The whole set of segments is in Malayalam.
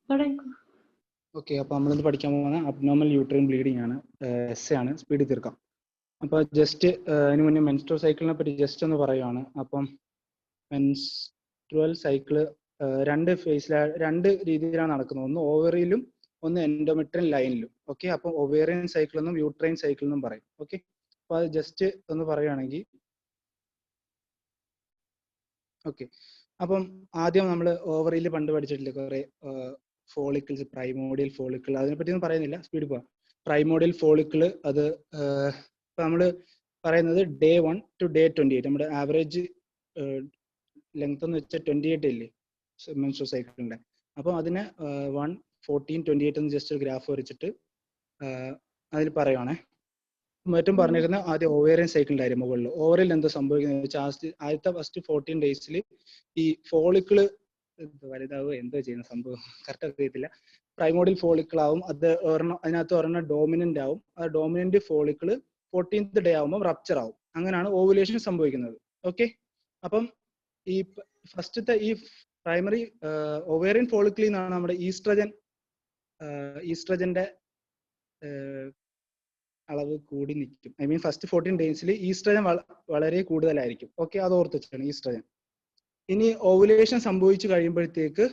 ഓക്കെ, അപ്പോൾ നമ്മളിന്ന് പഠിക്കാൻ പോകുന്ന അബ്നോർമൽ യൂട്രൈൻ ബ്ലീഡിംഗ് ആണ്. എസ് ആണ്, സ്പീഡിൽ തീർക്കാം. അപ്പോൾ ജസ്റ്റ് അതിന് മുന്നേ മെൻസ്ട്രുവൽ സൈക്കിളിനെ പറ്റി ജസ്റ്റ് ഒന്ന് പറയുകയാണ്. അപ്പം മെൻസ്ട്രുവൽ സൈക്കിള് രണ്ട് രീതിയിലാണ് നടക്കുന്നത്. ഒന്ന് ഓവറിയിലും ഒന്ന് എൻഡോമെട്രിയൽ ലൈനിലും. ഓക്കെ, അപ്പം ഒവേറിയൻ സൈക്കിൾ എന്നും യൂട്രൈൻ സൈക്കിൾ എന്നും പറയും. ഓക്കെ, അപ്പോൾ അത് ജസ്റ്റ് ഒന്ന് പറയുകയാണെങ്കിൽ, ഓക്കെ, അപ്പം ആദ്യം നമ്മൾ ഓവറിയിൽ പണ്ട് പഠിച്ചിട്ടില്ലേ കുറേ ഫോളിക്കിൾസ്, പ്രൈമോഡിയൽ ഫോളിക്കിൾ, അതിനെപ്പറ്റി ഒന്നും പറയുന്നില്ല, സ്പീഡ് പോവാം. പ്രൈമോഡിയൽ ഫോളിക്കിൾ അത് ഇപ്പം നമ്മൾ പറയുന്നത് ഡേ 1 to day 28, നമ്മുടെ ആവറേജ് ലെങ്ത് എന്ന് വെച്ചാൽ 28 ഇല്ലേ മെൻസ്ട്രുവൽ സൈക്കിളിൻ്റെ. അപ്പം അതിനെ 1, 14, 28 എന്ന് ജസ്റ്റ് ഒരു ഗ്രാഫ് വരച്ചിട്ട് അതിൽ പറയുവാണേ. ഏറ്റവും പറഞ്ഞിരിക്കുന്നത് ആദ്യം ഓവേറിയൻ സൈക്കിളിൻ്റെ കാര്യം. മുകളിൽ ഓവറിൽ എന്താ സംഭവിക്കുന്നത് വെച്ചാൽ ആദ്യത്തെ ഫസ്റ്റ് 14 ഡേയ്സിൽ ഈ ഫോളിക്കിള് വലുതാവുക എന്തോ ചെയ്യുന്ന സംഭവം കറക്റ്റ് അറിയത്തില്ല. പ്രൈമോഡിയൽ ഫോളിക്കിൾ ആവും, അത് അതിനകത്ത് ഒരെണ്ണം ഡോമിനന്റ് ആവും. ആ ഡോമിനന്റ് ഫോളിക്കിള് 14th ഡേ ആവുമ്പോൾ റപ്ചർ ആവും. അങ്ങനെയാണ് ഓവുലേഷൻ സംഭവിക്കുന്നത്. ഓക്കെ, അപ്പം ഈ ഫസ്റ്റത്തെ ഈ പ്രൈമറി ഒവേറിയൻ ഫോളിക്കിളിൽ നിന്നാണ് നമ്മുടെ ഈസ്ട്രജന്റെ അളവ് കൂടി നിൽക്കും. ഐ മീൻ ഫസ്റ്റ് 14 ഡേയ്സിൽ ഈസ്ട്രജൻ വളരെ കൂടുതലായിരിക്കും. ഓക്കെ, അത് ഓർത്ത് വെച്ചാണ് ഈസ്ട്രജൻ. ഇനി ഓവുലേഷൻ സംഭവിച്ചു കഴിയുമ്പോഴത്തേക്ക്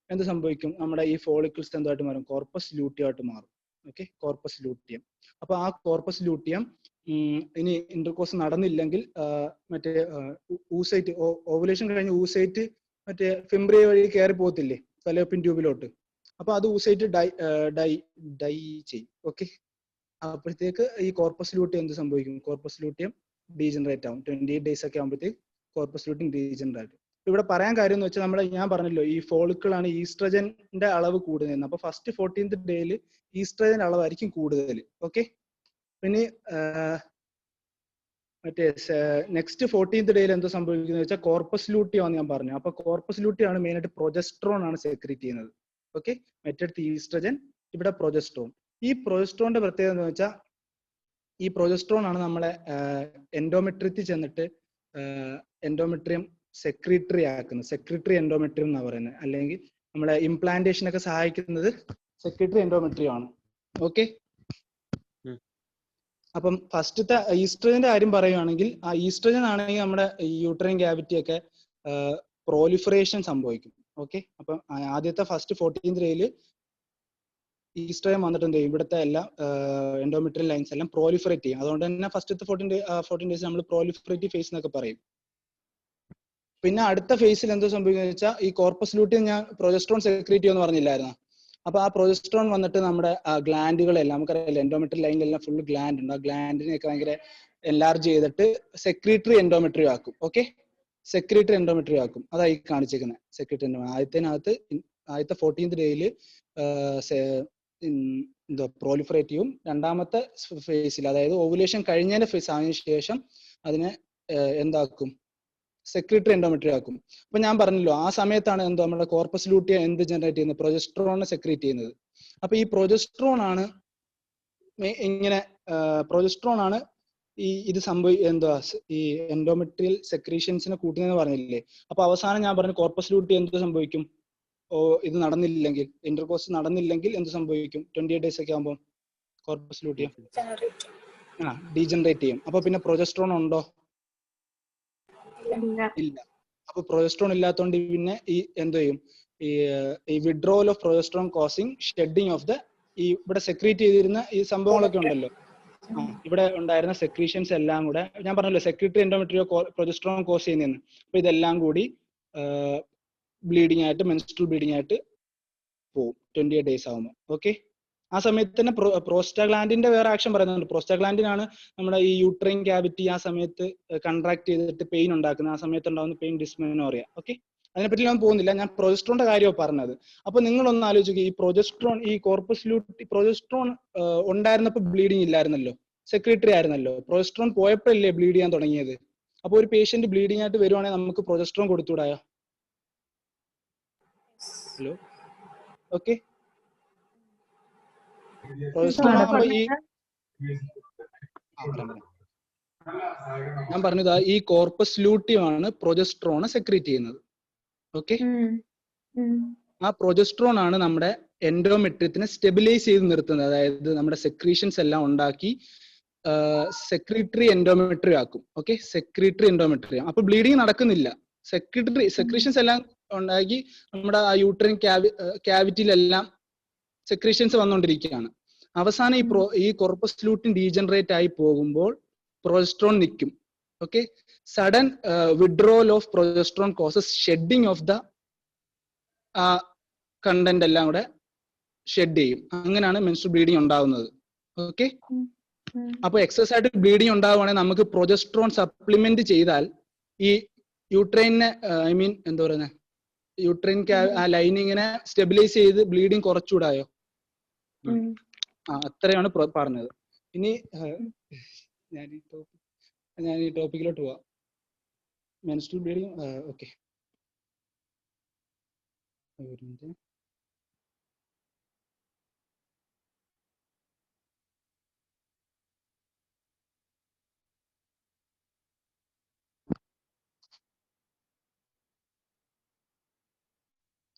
എന്ത് സംഭവിക്കും? നമ്മുടെ ഈ ഫോളിക്കിൾസ് എന്തായിട്ട് മാറും? കോർപ്പസ് ലൂട്ടിയം ആയിട്ട് മാറും. Okay, corpus luteum. അപ്പൊ ആ കോർപ്പസ് ലൂട്ടിയം ഇനി ഇന്റർകോഴ്സ് നടന്നില്ലെങ്കിൽ മറ്റേ ഊസൈറ്റ്, ഓവുലേഷൻ കഴിഞ്ഞ് ഊസൈറ്റ് മറ്റേ ഫിംബ്രിയ വഴി കയറി പോകത്തില്ലേ ഫലോപ്പിൻ ട്യൂബിലോട്ട്. അപ്പൊ അത് ഊസൈറ്റ് ഡൈ ചെയ്യും. ഓക്കെ, അപ്പോഴത്തേക്ക് ഈ കോർപ്പസ് ലൂട്ടിയം എന്ത് സംഭവിക്കും? കോർപ്പസ് ലൂട്ടിയം ഡീജനറേറ്റ് ആവും. 28 days ഒക്കെ ആകുമ്പോഴത്തേക്ക് കോർപ്പസ് ലൂട്ടിയം ഡീജനറേറ്റ്. ഇവിടെ പറയാൻ കാര്യം എന്ന് വെച്ചാൽ ഞാൻ പറഞ്ഞല്ലോ ഈ ഫോളിക്കിളാണ് ഈസ്ട്രജന്റെ അളവ് കൂടുതൽ. അപ്പൊ ഫസ്റ്റ് 14th ഡേയിൽ ഈസ്ട്രജൻ അളവായിരിക്കും കൂടുതൽ. ഓക്കെ, പിന്നെ മറ്റേ നെക്സ്റ്റ് 14th ഡേയിൽ എന്താ സംഭവിക്കുന്നത് വെച്ചാൽ കോർപ്പസ് ലൂട്ടിയം ആണ് ഞാൻ പറഞ്ഞു. അപ്പൊ കോർപ്പസ് ലൂട്ടിയം ആണ് മെയിൻ ആയിട്ട് പ്രൊജസ്ട്രോൺ ആണ് സെക്രീറ്റ് ചെയ്യുന്നത്. ഓക്കെ, മറ്റടുത്ത് ഈസ്ട്രജൻ, ഇവിടെ പ്രൊജസ്ട്രോൺ. ഈ പ്രൊജസ്ട്രോണിന്റെ പ്രത്യേകത എന്ന് വെച്ചാൽ ഈ പ്രൊജസ്ട്രോൺ ആണ് നമ്മളെ എൻഡോമെട്രിയത്തിൽ ചെന്നിട്ട് എൻഡോമെട്രിയം സെക്രീറ്ററി ആക്കുന്നത്. സെക്രീറ്ററി എൻഡോമെട്രിയം എന്നാണ് പറയുന്നത്. അല്ലെങ്കിൽ നമ്മളെ ഇംപ്ലാന്റേഷൻ ഒക്കെ സഹായിക്കുന്നത് സെക്രീറ്ററി എൻഡോമെട്രിയം ആണ്. ഓക്കെ, അപ്പം ഫസ്റ്റത്തെ ഈസ്ട്രജന്റെ കാര്യം പറയുകയാണെങ്കിൽ, ആ ഈസ്ട്രജൻ ആണെങ്കിൽ നമ്മുടെ യൂട്രൈൻ ക്യാവിറ്റി ഒക്കെ പ്രോലിഫറേഷൻ സംഭവിക്കും. ഓക്കെ, അപ്പം ആദ്യത്തെ ഫസ്റ്റ് 14th ഡേയിൽ ഈസ്ട്രജൻ വന്നിട്ട് എന്ത് ചെയ്യും? ഇവിടുത്തെ എല്ലാം എൻഡോമെട്രിയൽ ലൈൻസ് എല്ലാം പ്രോലിഫറേറ്റ് ചെയ്യും. അതുകൊണ്ട് തന്നെ ഫസ്റ്റത്തെ 14 ഡേയ്സ് നമ്മൾ പ്രോലിഫറേറ്റീവ് ഫേസ് എന്നൊക്കെ പറയും. പിന്നെ അടുത്ത ഫേസിൽ എന്തോ സംഭവിക്കുന്നത് വെച്ചാൽ ഈ കോർപ്പസ് ലൂട്ടിയം ഞാൻ പ്രൊജസ്ട്രോൺ സെക്രീറ്റ് ചെയ്യുമെന്ന് പറഞ്ഞില്ലായിരുന്നു. അപ്പൊ ആ പ്രൊജസ്ട്രോൺ വന്നിട്ട് നമ്മുടെ ഗ്ലാൻഡുകളെല്ലാം നമുക്കറിയാം, എൻഡോമെട്രിയൽ ലൈനിലെല്ലാം ഫുൾ ഗ്ലാൻഡ് ഉണ്ട്. ആ ഗ്ലാൻഡിനെയൊക്കെ ഭയങ്കര എൻലാർജ് ചെയ്തിട്ട് സെക്രീറ്ററി എൻഡോമെട്രിയം ആക്കും. ഓക്കെ, സെക്രീറ്ററി എൻഡോമെട്രിയം ആക്കും. അതായി കാണിച്ചിരിക്കുന്നത് സെക്രീറ്ററി എൻഡോമെട്രിയം. ആദ്യത്തെ 14th ഡേയിൽ എന്തോ പ്രോലിഫറേറ്റീവും, രണ്ടാമത്തെ ഫേസിൽ അതായത് ഓവുലേഷൻ കഴിഞ്ഞതിന്റെ ഫേസ് ആയതിനു ശേഷം അതിനെ എന്താക്കും? സെക്രീറ്ററി എൻഡോമെട്രിയം ആക്കും. അപ്പൊ ഞാൻ പറഞ്ഞല്ലോ ആ സമയത്താണ് എന്തോ നമ്മുടെ കോർപ്പസ് ലൂട്ടിയം എന്ത് ജനറേറ്റ് ചെയ്യുന്നത്? പ്രൊജസ്ട്രോണിനെ സെക്രീറ്റ് ചെയ്യുന്നത്. അപ്പൊ ഈ പ്രൊജസ്ട്രോൺ ആണ് പ്രൊജസ്ട്രോൺ ആണ് ഇത് എന്തുവാ ഈ എൻഡോമെട്രിയൽ സെക്രീഷൻസിനെ കൂട്ടുന്നതെന്ന് പറഞ്ഞില്ലേ. അപ്പൊ അവസാനം ഞാൻ പറഞ്ഞു കോർപ്പസ് ലൂട്ടിയം എന്ത് സംഭവിക്കും? ഇത് നടന്നില്ലെങ്കിൽ, ഇന്റർകോഴ്സ് നടന്നില്ലെങ്കിൽ എന്ത് സംഭവിക്കും? 28 days ഒക്കെ ആകുമ്പോൾ കോർപ്പസ് ലൂട്ടിയം ഡീജനറേറ്റ് ചെയ്യും. അപ്പൊ പിന്നെ പ്രൊജസ്ട്രോൺ ഉണ്ടോ? ഇല്ല. അപ്പൊ പ്രൊജസ്ട്രോൺ ഇല്ലാത്തതുകൊണ്ട് പിന്നെ ഈ എന്ത് ചെയ്യും? ഈ withdrawal of progesterone causing shedding of ഈ ഇവിടെ സെക്രീറ്റ് ചെയ്തിരുന്ന ഈ സംഭവങ്ങളൊക്കെ ഉണ്ടല്ലോ, ഇവിടെ ഉണ്ടായിരുന്ന സെക്രീഷൻസ് എല്ലാം കൂടെ ഞാൻ പറഞ്ഞല്ലോ സെക്രീറ്ററി എൻഡോമെട്രിയോ പ്രൊജസ്ട്രോൺ കോസ് ചെയ്യുന്നതെന്ന്. അപ്പൊ ഇതെല്ലാം കൂടി ബ്ലീഡിങ് ആയിട്ട്, മെൻസ്ട്രുവൽ ബ്ലീഡിങ് ആയിട്ട് പോവും 28 days ആവുമ്പോൾ. ഓക്കെ, ആ സമയത്ത് തന്നെ പ്രോസ്റ്റാഗ്ലാൻഡിന്റെ വേറെ ആക്ഷൻ പറയുന്നുണ്ട്. പ്രോസ്റ്റാഗ്ലാൻഡിനാണ് നമ്മുടെ ഈ യൂട്രൈൻ ക്യാവിറ്റി ആ സമയത്ത് കൺട്രാക്ട് ചെയ്തിട്ട് പെയിൻ ഉണ്ടാക്കുന്നത്. ആ സമയത്ത് ഉണ്ടാകുന്ന പെയിൻ ഡിസ്മെനോറിയ. ഓക്കെ, അതിനെപ്പറ്റി ഞാൻ പോകുന്നില്ല, ഞാൻ പ്രൊജസ്ട്രോണിന്റെ കാര്യമാണ് പറഞ്ഞത്. അപ്പൊ നിങ്ങളൊന്ന് ആലോചിക്കുക, ഈ പ്രൊജസ്ട്രോൺ, ഈ കോർപ്പസ് ലൂട്ടി പ്രൊജസ്ട്രോൺ ഉണ്ടായിരുന്നപ്പോൾ ബ്ലീഡിങ് ഇല്ലായിരുന്നല്ലോ, സെക്രട്ടറി ആയിരുന്നല്ലോ. പ്രൊജസ്ട്രോൺ പോയപ്പോഴല്ലേ ബ്ലീഡ് ചെയ്യാൻ തുടങ്ങിയത്. അപ്പൊ ഒരു പേഷ്യന്റ് ബ്ലീഡിങ് ആയിട്ട് വരുവാണെങ്കിൽ നമുക്ക് പ്രൊജസ്ട്രോൺ കൊടുത്തുകൂടായോ? ഹലോ, ഓക്കെ, ഞാൻ പറഞ്ഞതാ ഈ കോർപ്പസ് ലൂട്ടിയം ആണ് പ്രൊജസ്ട്രോൺ സെക്രീറ്റ് ചെയ്യുന്നത്. ഓക്കെ, ആ പ്രൊജസ്ട്രോൺ ആണ് നമ്മുടെ എൻഡോമെട്രിയത്തിനെ സ്റ്റെബിലൈസ് ചെയ്ത് നിർത്തുന്നത്. അതായത് നമ്മുടെ സെക്രീഷൻസ് എല്ലാം ഉണ്ടാക്കി സെക്രീറ്ററി എൻഡോമെട്രി ആക്കും. Okay, secretory endometrium. അപ്പൊ ബ്ലീഡിങ് നടക്കുന്നില്ല. സെക്രീഷൻസ് എല്ലാം ഉണ്ടാക്കി നമ്മുടെ ആ യൂട്രൈൻ ക്യാവിറ്റിയിലെല്ലാം സെക്രീഷൻസ് വന്നുകൊണ്ടിരിക്കുകയാണ്. അവസാനം ഈ കോർപ്പസ് ലൂട്ടിൻ ഡീജനറേറ്റ് ആയി പോകുമ്പോൾ പ്രൊജസ്ട്രോൺ നിൽക്കും. Okay, sudden withdrawal of progesterone causes shedding of the content എല്ലാം കൂടെ ഷെഡ് ചെയ്യും. അങ്ങനെയാണ് മെൻസ്ട്രൽ ബ്ലീഡിങ് ഉണ്ടാവുന്നത്. ഓക്കെ, അപ്പൊ എക്സസ് ആയിട്ട് ബ്ലീഡിങ് ഉണ്ടാവുകയാണെങ്കിൽ നമുക്ക് പ്രൊജസ്ട്രോൺ സപ്ലിമെന്റ് ചെയ്താൽ ഈ യൂട്രൈനെ എന്താ പറയുന്നത്, യൂട്രൈൻ ലൈനിങ്ങിനെ സ്റ്റെബിലൈസ് ചെയ്ത് ബ്ലീഡിങ് കുറച്ചുകൂടായോ? അത്രയാണ് പറഞ്ഞത്. ഇനി ഞാൻ ഈ ടോപ്പിക്കിലോട്ട് പോവാം. Menstrual bleeding. ഓക്കെ,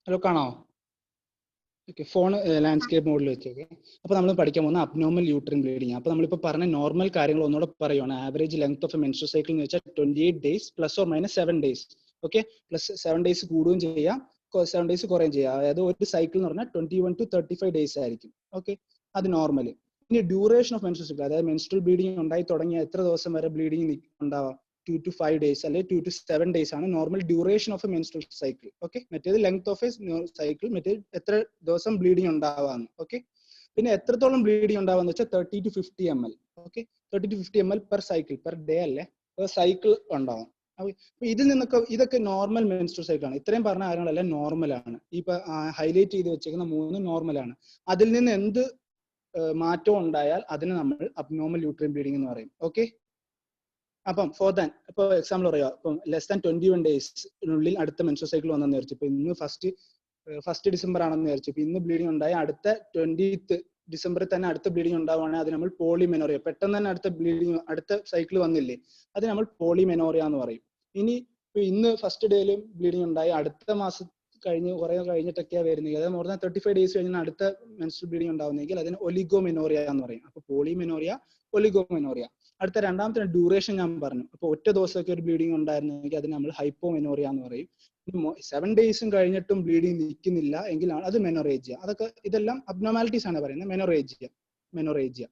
ഹലോ, കാണാമോ? ഓക്കെ, ഫോൺ ലാൻഡ്സ്കേപ്പ് മോഡിൽ വെച്ചോക്കെ. അപ്പൊ നമ്മൾ പഠിക്കാൻ പോകുന്ന അബ്നോർമൽ യൂട്രൈൻ ബ്ലീഡിങ്. അപ്പൊ നമ്മളിപ്പോ പറഞ്ഞ നോർമൽ കാര്യങ്ങൾ ഒന്നുകൂടെ പറയുവാണ്. Average length of A menstrual cycle എന്ന് വെച്ചാൽ 28 days +or-7 days. Okay, +7 days കൂടുകയും ചെയ്യാം, 7 days കുറയുകയും ചെയ്യാം. അതായത് ഒരു സൈക്കിൾ എന്ന് പറഞ്ഞാൽ 21 to 35 days ആയിരിക്കും. ഓക്കെ, അത് നോർമൽ. ഇനി ഡ്യൂറേഷൻ ഓഫ് മെൻസ്ട്രൽ സൈക്കിൾ, അതായത് മെൻസ്ട്രൽ ബ്ലീഡിങ് ഉണ്ടായി തുടങ്ങിയ എത്ര ദിവസം വരെ ബ്ലീഡിങ് ഉണ്ടാവാം? 2 to 5 days അല്ലെങ്കിൽ 2 to 7 days ആണ് normal duration of A menstrual cycle. Okay, മറ്റേത് ലെങ്ത് ഓഫ് എ സൈക്കിൾ, മറ്റേത് എത്ര ദിവസം ബ്ലീഡിങ് ഉണ്ടാവാന്ന്. ഓക്കെ, പിന്നെ എത്രത്തോളം ബ്ലീഡിങ് ഉണ്ടാവാന്ന് വെച്ചാൽ 30 to 50 ml. Okay, 30 to 50 ml per cycle, per day അല്ലേ, പെർ സൈക്കിൾ ഉണ്ടാവും. ഇതിൽ നിന്നൊക്കെ ഇതൊക്കെ നോർമൽ മെൻസ്ട്രൽ സൈക്കിൾ ആണ്. ഇത്രയും പറഞ്ഞ കാര്യങ്ങളെല്ലാം നോർമൽ ആണ്. ഇപ്പൊ ഹൈലൈറ്റ് ചെയ്ത് വെച്ചേക്കുന്ന 3 നോർമൽ ആണ്. അതിൽ നിന്ന് എന്ത് മാറ്റം ഉണ്ടായാൽ അതിന് നമ്മൾ അബ്നോർമൽ യൂട്രൈൻ ബ്ലീഡിംഗ് എന്ന് പറയും. ഓക്കെ, അപ്പം ഫോർ ദാൻ ഇപ്പൊ എക്സാമ്പിൾ പറയാം. ഇപ്പം ലെസ് ദാൻ 21 days അടുത്ത മെൻസ്ട്രൽ സൈക്കിൾ വന്നെന്ന് വിചാരിച്ചു. ഇപ്പൊ ഇന്ന് ഫസ്റ്റ് ഡിസംബർ ആണെന്ന് വിചാരിച്ചു. ഇപ്പൊ ഇന്ന് ബ്ലീഡിംഗ് ഉണ്ടായി, അടുത്ത 20th ഡിസംബറിൽ തന്നെ അടുത്ത ബ്ലീഡിംഗ് ഉണ്ടാവുകയാണെങ്കിൽ അത് നമ്മൾ പോളിമെനോറിയ. പെട്ടെന്ന് തന്നെ അടുത്ത സൈക്കിൾ വന്നില്ലേ, അത് നമ്മൾ പോളിമെനോറിയ എന്ന് പറയും. ഇനി ഇന്ന് ഫസ്റ്റ് ഡേയിലും ബ്ലീഡിംഗ് ഉണ്ടായി, അടുത്ത മാസം കുറെ കഴിഞ്ഞിട്ടൊക്കെയാണ് വരുന്നത്, അതായത് മോർ ദാൻ 35 days കഴിഞ്ഞാൽ അടുത്ത മെൻസ്ട്രൽ ബ്ലീഡിംഗ് ഉണ്ടാവുന്നെങ്കിൽ അതിന് ഒലിഗോമെനോറിയ എന്ന് പറയും. അപ്പൊ പോളിമെനോറിയ, ഒലിഗോമെനോറിയ. അടുത്ത രണ്ടാമത്തെ ഡ്യൂറേഷൻ ഞാൻ പറഞ്ഞു. അപ്പൊ ഒറ്റ ദിവസമൊക്കെ ഒരു ബ്ലീഡിംഗ് ഉണ്ടായിരുന്നെങ്കിൽ അതിന് നമ്മൾ ഹൈപ്പോമെനോറിയ എന്ന് പറയും. 7 days കഴിഞ്ഞിട്ടും ബ്ലീഡിംഗ് നിൽക്കുന്നില്ല എങ്കിലാണ് അത് മെനോറേജിയ. ഇതെല്ലാം അബ്നോർമാലിറ്റീസ് ആണ് പറയുന്നത്, മെനോറേജിയ.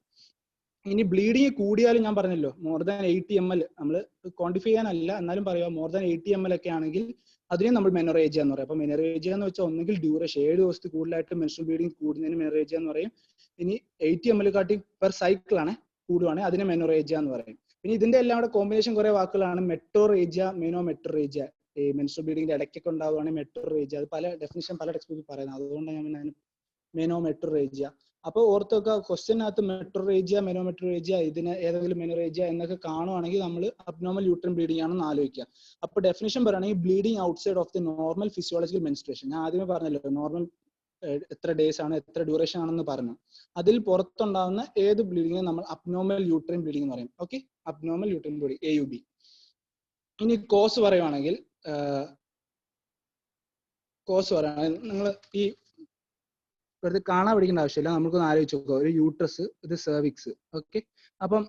ഇനി ബ്ലീഡിങ് കൂടിയാലും ഞാൻ പറഞ്ഞല്ലോ, മോർ ദാൻ 80 ml, നമ്മൾ ക്വാണ്ടിഫൈ ചെയ്യാനല്ല എന്നാലും പറയാം, മോർ ദാൻ 80 ml ഒക്കെ ആണെങ്കിൽ അതിനെ നമ്മൾ മെനോറേജിയ എന്ന് പറയും. അപ്പൊ മെനോറേജിയ എന്ന് വെച്ചാൽ ഒന്നെങ്കിൽ ഡ്യൂറേഷൻ 7 ദിവസത്തിൽ കൂടുതലായിട്ട് മെൻസ്ട്രൽ ബ്ലീഡിംഗ് കൂടുന്നതിന് മെനോറേജിയ എന്ന് പറയും. ഇനി 80 ml കാട്ടി പെർ സൈക്കിൾ ആണ് കൂടുവാണെങ്കിൽ അതിനെ മെനോറേജിയ എന്ന് പറയും. പിന്നെ ഇതിന്റെ എല്ലാം കൂടെ കോമ്പിനേഷൻ കുറെ വാക്കുകളാണ്. മെട്രോറേജിയ, മെനോമെട്രോറേജിയ. ഈ മെൻസ്ട്രൽ ബ്ലീഡിംഗിന്റെ ഇടയ്ക്കൊക്കെ ഉണ്ടാവുകയാണെങ്കിൽ മെട്രോറേജിയ. അത് പല ഡെഫിനിഷൻ പല ടെക്സ്റ്റ് ബുക്കിൽ പറയുന്നത്, അതുകൊണ്ടാണ് ഞാൻ മെനോമെട്രോറേജിയ. അപ്പൊ ഓർത്തൊക്കെ ക്വസ്റ്റ്യനകത്ത് മെട്രോറേജിയ, മെനോമെട്രോറേജിയ, ഇതിന് ഏതെങ്കിലും മെനോറേജിയ എന്നൊക്കെ കാണുവാണെങ്കിൽ നമ്മൾ അബ്നോർമൽ യൂട്രൈൻ ബ്ലീഡിംഗ് ആണെന്ന് ആലോചിക്കുക. അപ്പൊ ഡെഫിനിഷൻ പറയുകയാണെങ്കിൽ bleeding outside of the normal physiological menstruation. ഞാൻ ആദ്യമേ പറഞ്ഞല്ലോ നോർമൽ എത്ര ഡേയ്സ് ആണ്, എത്ര ഡ്യൂറേഷൻ ആണെന്ന് പറഞ്ഞു. അതിൽ പുറത്തുണ്ടാകുന്ന ഏത് ബ്ലീഡിംഗിനെ നമ്മൾ അബ്നോർമൽ യൂട്രൈൻ ബ്ലീഡിംഗ് എന്ന് പറയും. Okay, abnormal uterine bleeding, AUB. ഇനി കോസ് പറയുവാണെങ്കിൽ നിങ്ങൾ ഈ വെറുതെ കാണാൻ പഠിക്കേണ്ട ആവശ്യമില്ല, നമുക്കൊന്ന് ആലോചിച്ച് നോക്കുക. ഒരു യൂട്രസ്, ഇത് സെർവിക്സ്. ഓക്കെ, അപ്പം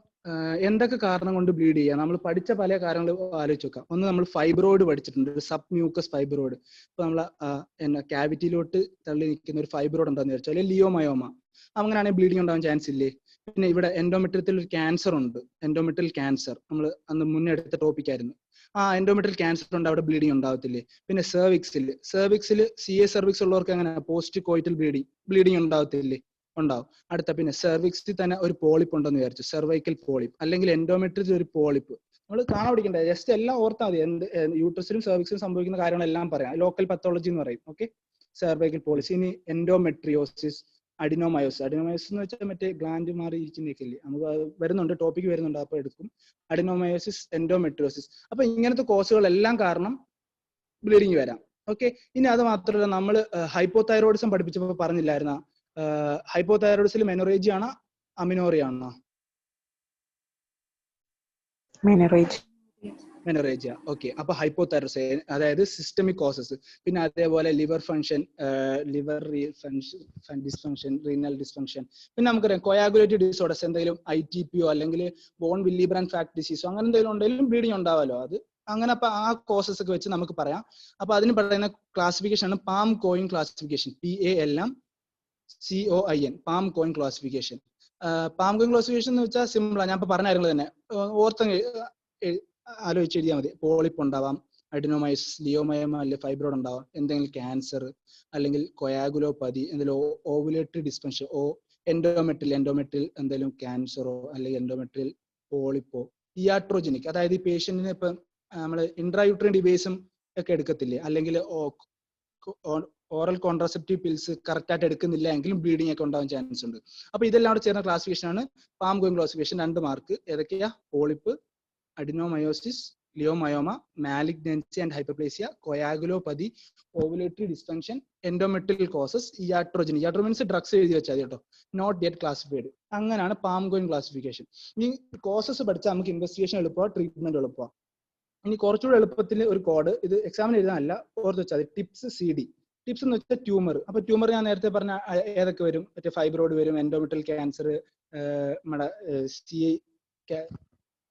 എന്തൊക്കെ കാരണം കൊണ്ട് ബ്ലീഡ് ചെയ്യാം? നമ്മൾ പഠിച്ച പല കാര്യങ്ങൾ ആലോചിച്ച് നോക്കാം. ഒന്ന്, നമ്മൾ ഫൈബ്രോയിഡ് പഠിച്ചിട്ടുണ്ട്, ഒരു സബ് മ്യൂക്കസ് ഫൈബ്രോയിഡ്. ഇപ്പൊ നമ്മൾ ക്യാവിറ്റിയിലോട്ട് തള്ളി നിൽക്കുന്ന ഒരു ഫൈബ്രോയിഡ് ഉണ്ടെന്ന് വിചാരിച്ചാൽ, അല്ലെങ്കിൽ ലിയോമയോമ, അങ്ങനെയാണെങ്കിൽ ബ്ലീഡിംഗ് ഉണ്ടാവാൻ ചാൻസ് ഇല്ലേ? പിന്നെ ഇവിടെ എൻഡോമെട്രിയത്തിൽ ഒരു ക്യാൻസർ ഉണ്ട്, എൻഡോമെട്രിയൽ ക്യാൻസർ, നമ്മൾ അന്ന് മുന്നേ എടുത്ത ടോപ്പിക് ആയിരുന്നു. എൻഡോമെട്രിയൽ ക്യാൻസർ ഉണ്ട്, അവിടെ ബ്ലീഡിംഗ് ഉണ്ടാവത്തില്ലേ? പിന്നെ സെർവിക്സിൽ CA സെർവിക്സ് ഉള്ളവർക്ക് അങ്ങനെ പോസ്റ്റ് കോയിറ്റൽ ബ്ലീഡിംഗ് ഉണ്ടാവത്തില്ലേ? ഉണ്ടാവും. അടുത്ത പിന്നെ സെർവിക്സിൽ തന്നെ ഒരു പോളിപ്പ് ഉണ്ടെന്ന് വിചാരിച്ചു, സെർവൈക്കൽ പോളിപ്പ്, അല്ലെങ്കിൽ എൻഡോമെട്രിയത്തിൽ ഒരു പോളിപ്പ്. നമ്മൾ കാണാൻ പഠിക്കണ്ടേ, ജസ്റ്റ് എല്ലാം ഓർത്താൽ മതി. യൂട്രസിലും സെർവിക്സിലും സംഭവിക്കുന്ന കാര്യങ്ങളെല്ലാം പറയാം, ലോക്കൽ പത്തോളജി എന്ന് പറയും. Okay, cervical policy. ഇനി എൻഡോമെട്രിയോസിസ്, അഡിനോമയോസിസ് എന്ന് വെച്ചാൽ മറ്റേ ഗ്ലാൻഡ് മാറി ഇരിക്കുന്നേക്കില്ലേ, നമുക്ക് വരുന്നുണ്ട്, ടോപ്പിക് വരുന്നുണ്ട്, അപ്പൊ എടുക്കും. Adenomyosis, endometriosis. അപ്പൊ ഇങ്ങനത്തെ കോസുകളെല്ലാം കാരണം ബ്ലീഡിങ് വരാം. ഓക്കെ, ഇനി അത് മാത്രമല്ല, നമ്മൾ ഹൈപ്പോതൈറോയിഡിസം പഠിപ്പിച്ചപ്പോൾ പറഞ്ഞില്ലായിരുന്ന, ഹൈപ്പോതൈറോയിഡിസിൽ മെനോറേജിയ ആണോ അമിനോറിയ ആണോ? മെനോറേജിയ. ഓക്കെ, അപ്പൊ ഹൈപ്പോതൈറോയിഡിസം അതായത് സിസ്റ്റമിക് കോസസ്. പിന്നെ അതേപോലെ liver function, liver dysfunction, renal dysfunction. പിന്നെ നമുക്കറിയാം കൊയാഗുലേറ്റഡ് ഡിസോർഡേഴ്സ്, എന്തെങ്കിലും ITP അല്ലെങ്കിൽ ബോൺ വില്ലിബ്രാൻഡ് ഫാറ്റ് ഡിസീസോ അങ്ങനെ എന്തെങ്കിലും ഉണ്ടെങ്കിലും ബ്ലീഡിങ് ഉണ്ടാവാലോ. അത് അങ്ങനെ അപ്പൊ ആ കോസസ് ഒക്കെ വെച്ച് നമുക്ക് പറയാം. അപ്പൊ അതിന് പറയുന്ന ക്ലാസിഫിക്കേഷൻ ആണ് PALM COEIN classification, PALM-COIN, palm COEIN classification. Palm COEIN classification എന്ന് വെച്ചാൽ സിമ്പിളാ, ഞാൻ ഇപ്പൊ പറഞ്ഞ കാര്യങ്ങൾ തന്നെ ഓർത്ത് ആലോചിച്ച് എഴുതിയാൽ മതി. പോളിപ്പ് ഉണ്ടാവാം, അഡിനോമൈസിസ്, ലിയോമയോമ അല്ലെങ്കിൽ ഫൈബ്രോയിഡ് ഉണ്ടാവാം, എന്തെങ്കിലും ക്യാൻസർ അല്ലെങ്കിൽ കൊയാഗുലോപ്പതി, എന്തെങ്കിലും ഓവുലേറ്ററി ഡിസ്ഫങ്ഷൻ, എൻഡോമെട്രിൽ എന്തെങ്കിലും ക്യാൻസറോ അല്ലെങ്കിൽ എൻഡോമെട്രിൽ പോളിപ്പോ, ഇയാട്രോജനിക് അതായത് ഈ പേഷ്യന്റിന് ഇപ്പം നമ്മൾ ഇൻട്രായൂട്രൈൻ ഡിവൈസും ഒക്കെ എടുക്കത്തില്ലേ, അല്ലെങ്കിൽ ഓറൽ കോൺട്രാസെപ്റ്റീവ് പിൽസ് കറക്റ്റ് ആയിട്ട് എടുക്കുന്നില്ല എങ്കിലും ബ്ലീഡിംഗ് ഒക്കെ ഉണ്ടാവാൻ ചാൻസ് ഉണ്ട്. അപ്പൊ ഇതെല്ലാം കൂടെ ചേർന്ന ക്ലാസിഫിക്കേഷൻ ആണ് പാം കോയിൻ ക്ലാസിഫിക്കേഷൻ. 2 മാർക്ക് ഏതൊക്കെയാ? Polyp, adenomyosis, leiomyoma, malignancy and hyperplasia, coagulopathy, ovulatory dysfunction, endometrial causes, iatrogenic drugs എഴുതി വെച്ചാൽ കേട്ടോ, നോട്ട് യെറ്റ് ക്ലാസിഫൈഡ്. അങ്ങനെയാണ് പാം കോയിൻ ക്ലാസിഫിക്കേഷൻ. ഇനി കോസസ് പഠിച്ചാൽ നമുക്ക് ഇൻവെസ്റ്റിഗേഷൻ എളുപ്പമാണ്, ട്രീറ്റ്മെന്റ് എളുപ്പമാണ്. ഇനി കുറച്ചുകൂടെ എളുപ്പത്തിൽ ഒരു കോഡ്, ഇത് എക്സാമിന് എഴുതാനല്ല, ഓർത്ത് വെച്ചാൽ ടിപ്സ് CD. ടിപ്സ് എന്ന് വെച്ചാൽ ട്യൂമർ. അപ്പൊ ട്യൂമർ ഞാൻ നേരത്തെ പറഞ്ഞ ഏതൊക്കെ വരും? മറ്റേ ഫൈബ്രോയിഡ് വരും, എൻഡോമെട്രിയൽ ക്യാൻസർ, നമ്മുടെ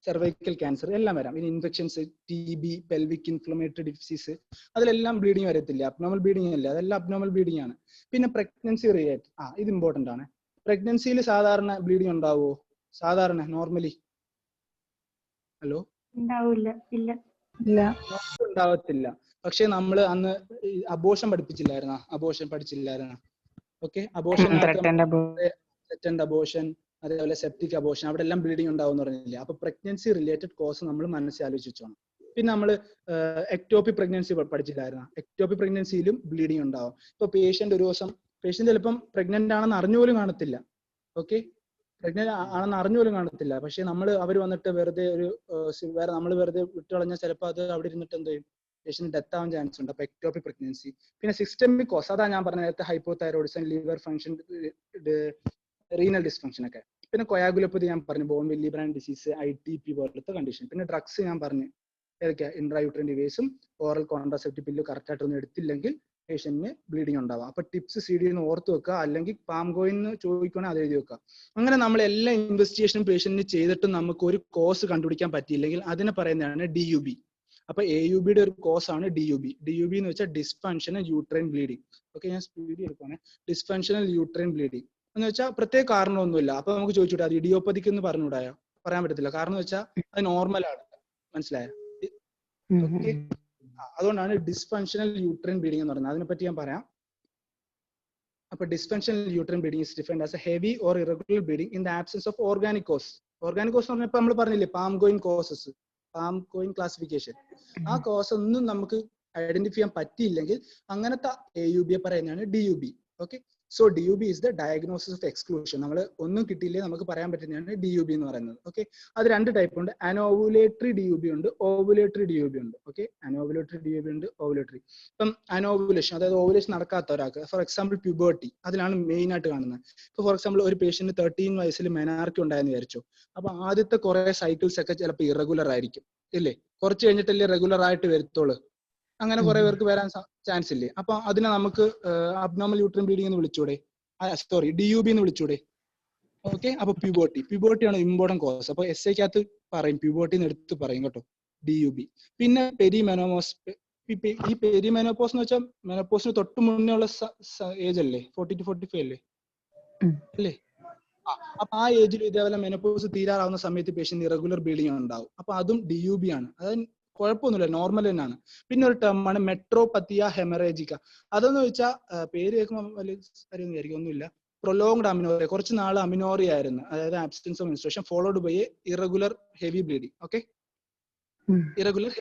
സെർവൈക്കൽ ക്യാൻസർ എല്ലാം വരാം. ഇനി infections, TB, pelvic inflammatory disease, അതിലെല്ലാം ബ്ലീഡിങ് വരത്തില്ല. അബ്നോർമൽ ബ്ലീഡിങ് അല്ല, അതെല്ലാം അബ്നോർമൽ ബ്ലീഡിങ് ആണ്. പിന്നെ പ്രഗ്നൻസി റിലേറ്റഡ്, ഇത് ഇമ്പോർട്ടന്റ് ആണ്. പ്രഗ്നൻസിയിൽ സാധാരണ ബ്ലീഡിങ് ഉണ്ടാവുമോ? സാധാരണ നോർമലി ഹലോ ഉണ്ടാവത്തില്ല. പക്ഷെ നമ്മൾ അന്ന് അബോർഷൻ പഠിച്ചില്ലായിരുന്ന? ഓക്കെ, അബോർഷൻ, അതേപോലെ സെപ്റ്റിക് അബോർഷൻ, അവിടെ എല്ലാം ബ്ലീഡിങ് ഉണ്ടാവും പറഞ്ഞില്ല. അപ്പൊ പ്രഗ്നൻസി റിലേറ്റഡ് കോസ് നമ്മൾ മനസ്സിലാലോചിച്ച് വെച്ചോണം. പിന്നെ നമ്മൾ എക്ടോപിക് പ്രഗ്നൻസി പഠിച്ചില്ലായിരുന്ന? എക്ടോപിക് പ്രഗ്നൻസിയിലും ബ്ലീഡിങ് ഉണ്ടാവും. ഇപ്പൊ പേഷ്യന്റ് ഒരു ദിവസം, പേഷ്യന്റ് ചിലപ്പം പ്രഗ്നന്റ് ആണെന്ന് അറിഞ്ഞുപോലും കാണത്തില്ല. ഓക്കെ, പ്രഗ്നന്റ് ആണെന്ന് അറിഞ്ഞുപോലും കാണത്തില്ല. പക്ഷെ അവർ വന്നിട്ട് വെറുതെ നമ്മൾ വെറുതെ വിട്ടുകളഞ്ഞാൽ ചിലപ്പോൾ അത് അവിടെ ഇരുന്നിട്ട് എന്ത് ചെയ്യും, പേഷ്യന്റ് ഡെത്ത് ആവാൻ ചാൻസ് ഉണ്ട്. അപ്പൊ എക്ടോപിക് പ്രഗ്നൻസി. പിന്നെ സിസ്റ്റമിക് കോസ്, അതാ ഞാൻ പറഞ്ഞ നേരത്തെ hypothyroidism, liver function, renal dysfunction ഒക്കെ. പിന്നെ കൊയാഗുലോപ്പതി ഞാൻ പറഞ്ഞു, ബോൺ വില്ലിബ്രാൻഡ് ഡിസീസ്, ITP പോലത്തെ കണ്ടീഷൻ. പിന്നെ ഡ്രഗ്സ് ഞാൻ പറഞ്ഞു ഏതൊക്കെയാ? ഇൻട്രായൂട്രൈൻ ഡിവൈസും ഓറൽ കോൺട്രാസെപ്റ്റീവ് പില്ല് കറക്റ്റ് ആയിട്ടൊന്നും എടുത്തില്ലെങ്കിൽ പേഷ്യന്റിന് ബ്ലീഡിങ് ഉണ്ടാവാം. അപ്പൊ ടിപ്സ് CD എന്ന് ഓർത്ത് വെക്കുക, അല്ലെങ്കിൽ പാം കോയിൻ ചോദിക്കുകയാണെങ്കിൽ അത് എഴുതി വെക്കുക. അങ്ങനെ നമ്മൾ എല്ലാ ഇൻവെസ്റ്റിഗേഷനും പേഷ്യന്റിന് ചെയ്തിട്ടും നമുക്ക് ഒരു കോസ് കണ്ടുപിടിക്കാൻ പറ്റിയില്ലെങ്കിൽ അതിനെ പറയുന്നതാണ് DUB. അപ്പൊ AUBയുടെ ഒരു കോസ് ആണ് DUB. DUB എന്ന് വെച്ചാൽ ഡിസ്ഫങ്ഷണൽ യൂട്രൈൻ ബ്ലീഡിങ്. ഓക്കെ, ഞാൻ സ്പീഡ് എടുക്കുകയാണ്. ഡിസ്ഫങ്ഷണൽ യൂട്രൈൻ ബ്ലീഡിങ് എന്ന് വെച്ചാൽ പ്രത്യേക കാരണമൊന്നുമില്ല. അപ്പൊ നമുക്ക് ചോദിച്ചോട്ടെ, അത് ഇഡിയോപ്പതിക്ക് എന്ന് പറഞ്ഞുകൂടായോ? പറയാൻ പറ്റത്തില്ല. കാരണം വെച്ചാൽ അത് നോർമലാണ്. മനസ്സിലായോ? ഓക്കെ, അതുകൊണ്ടാണ് ഡിസ്ഫങ്ഷണൽ യൂട്രൈൻ ബ്ലീഡിങ് എന്ന് പറയുന്നത്. അതിനെപ്പറ്റി ഞാൻ പറയാം. അപ്പൊ dysfunctional uterine bleeding is defined as a heavy or irregular bleeding in the absence of organic cause. Organic cause എന്ന് പറഞ്ഞപ്പോൾ നമ്മൾ പറഞ്ഞില്ലേ, PALM COEIN causes, PALM COEIN classification. ആ കോസ് ഒന്നും നമുക്ക് ഐഡന്റിഫൈ ചെയ്യാൻ പറ്റിയില്ലെങ്കിൽ അങ്ങനത്തെ AUBയെ പറയുന്നതാണ് DUB. Okay, so DUB is the diagnosis of exclusion. നമ്മൾ ഒന്നും കിട്ടിയില്ലേ നമുക്ക് പറയാൻ പറ്റുന്നതാണ് DUB എന്ന് പറയുന്നത്. ഓക്കെ, അത് 2 ടൈപ്പ് ഉണ്ട്. അനോവുലേറ്ററി DUB ഉണ്ട്, ഓവുലേറ്ററി DUB ഉണ്ട്. ഓക്കെ, അനോവുലേറ്ററി DUB ഉണ്ട്, ഓവുലേറ്ററി. ഇപ്പം അനോവുലേഷൻ, അതായത് ഓവുലേഷൻ നടക്കാത്ത ഒരാൾക്ക്, ഫോർ എക്സാമ്പിൾ പ്യൂബർട്ടി, അതിലാണ് മെയിൻ ആയിട്ട് കാണുന്നത്. ഇപ്പൊ ഫോർ എക്സാമ്പിൾ ഒരു പേഷ്യന്റ് 13 വയസ്സിൽ മെനാർക്കി ഉണ്ടായെന്ന് വിചാരിച്ചു. അപ്പൊ ആദ്യത്തെ കുറെ സൈക്കിൾസ് ഒക്കെ ചിലപ്പോൾ ഇറഗുലർ ആയിരിക്കും, ഇല്ലേ? കുറച്ച് കഴിഞ്ഞിട്ടല്ലേ റെഗുലർ ആയിട്ട് വരത്തുള്ളൂ. അങ്ങനെ കുറെ പേർക്ക് വരാൻ ചാൻസ് ഇല്ലേ? അപ്പൊ അതിനെ നമുക്ക് അബ്നോർമൽ യൂട്രൈൻ ബ്ലീഡിംഗ് എന്ന് വിളിച്ചൂടെ? സോറി, DUB എന്ന് വിളിച്ചൂടെ? ഓക്കെ, അപ്പൊ പ്യൂബർട്ടി ആണ് ഇമ്പോർട്ടന്റ് കോസ്. അപ്പൊ SIക്കകത്ത് പറയും, പ്യൂബർട്ടി എന്ന് എടുത്ത് പറയും കേട്ടോ, DUB. പിന്നെ പെരിമെനോപോസ്. ഈ പെരിമെനോപോസ് എന്ന് വെച്ചാൽ മെനോപോസിന് തൊട്ട് മുന്നേ ഉള്ള ഏജ് അല്ലേ? 40 to 45 അല്ലേ? അല്ലേ? അപ്പൊ ആ ഏജിൽ ഇതേപോലെ മെനോപോസ് തീരാറാവുന്ന സമയത്ത് പേഷ്യന്റ് ഇറഗുലർ ബ്ലീഡിംഗ് ഉണ്ടാവും. അപ്പൊ അതും DUB ആണ്. അതായത് കുഴപ്പമൊന്നുമില്ല, നോർമൽ തന്നെയാണ്. പിന്നെ ഒരു ടേം ആണ് മെട്രോപത്തിയ ഹെമറേജിക്ക. അതെന്ന് വെച്ചാൽ പേര് കേൾക്കുമ്പോൾ വലിയ കാര്യം വിചാരിക്കും, ഒന്നുമില്ല. പ്രൊലോങ്ഡ് അമിനോറിയ, കുറച്ച് നാൾ അമിനോറിയ ആയിരുന്നു, അതായത് absence of menstruation followed by irregular heavy bleeding. Okay, irregular,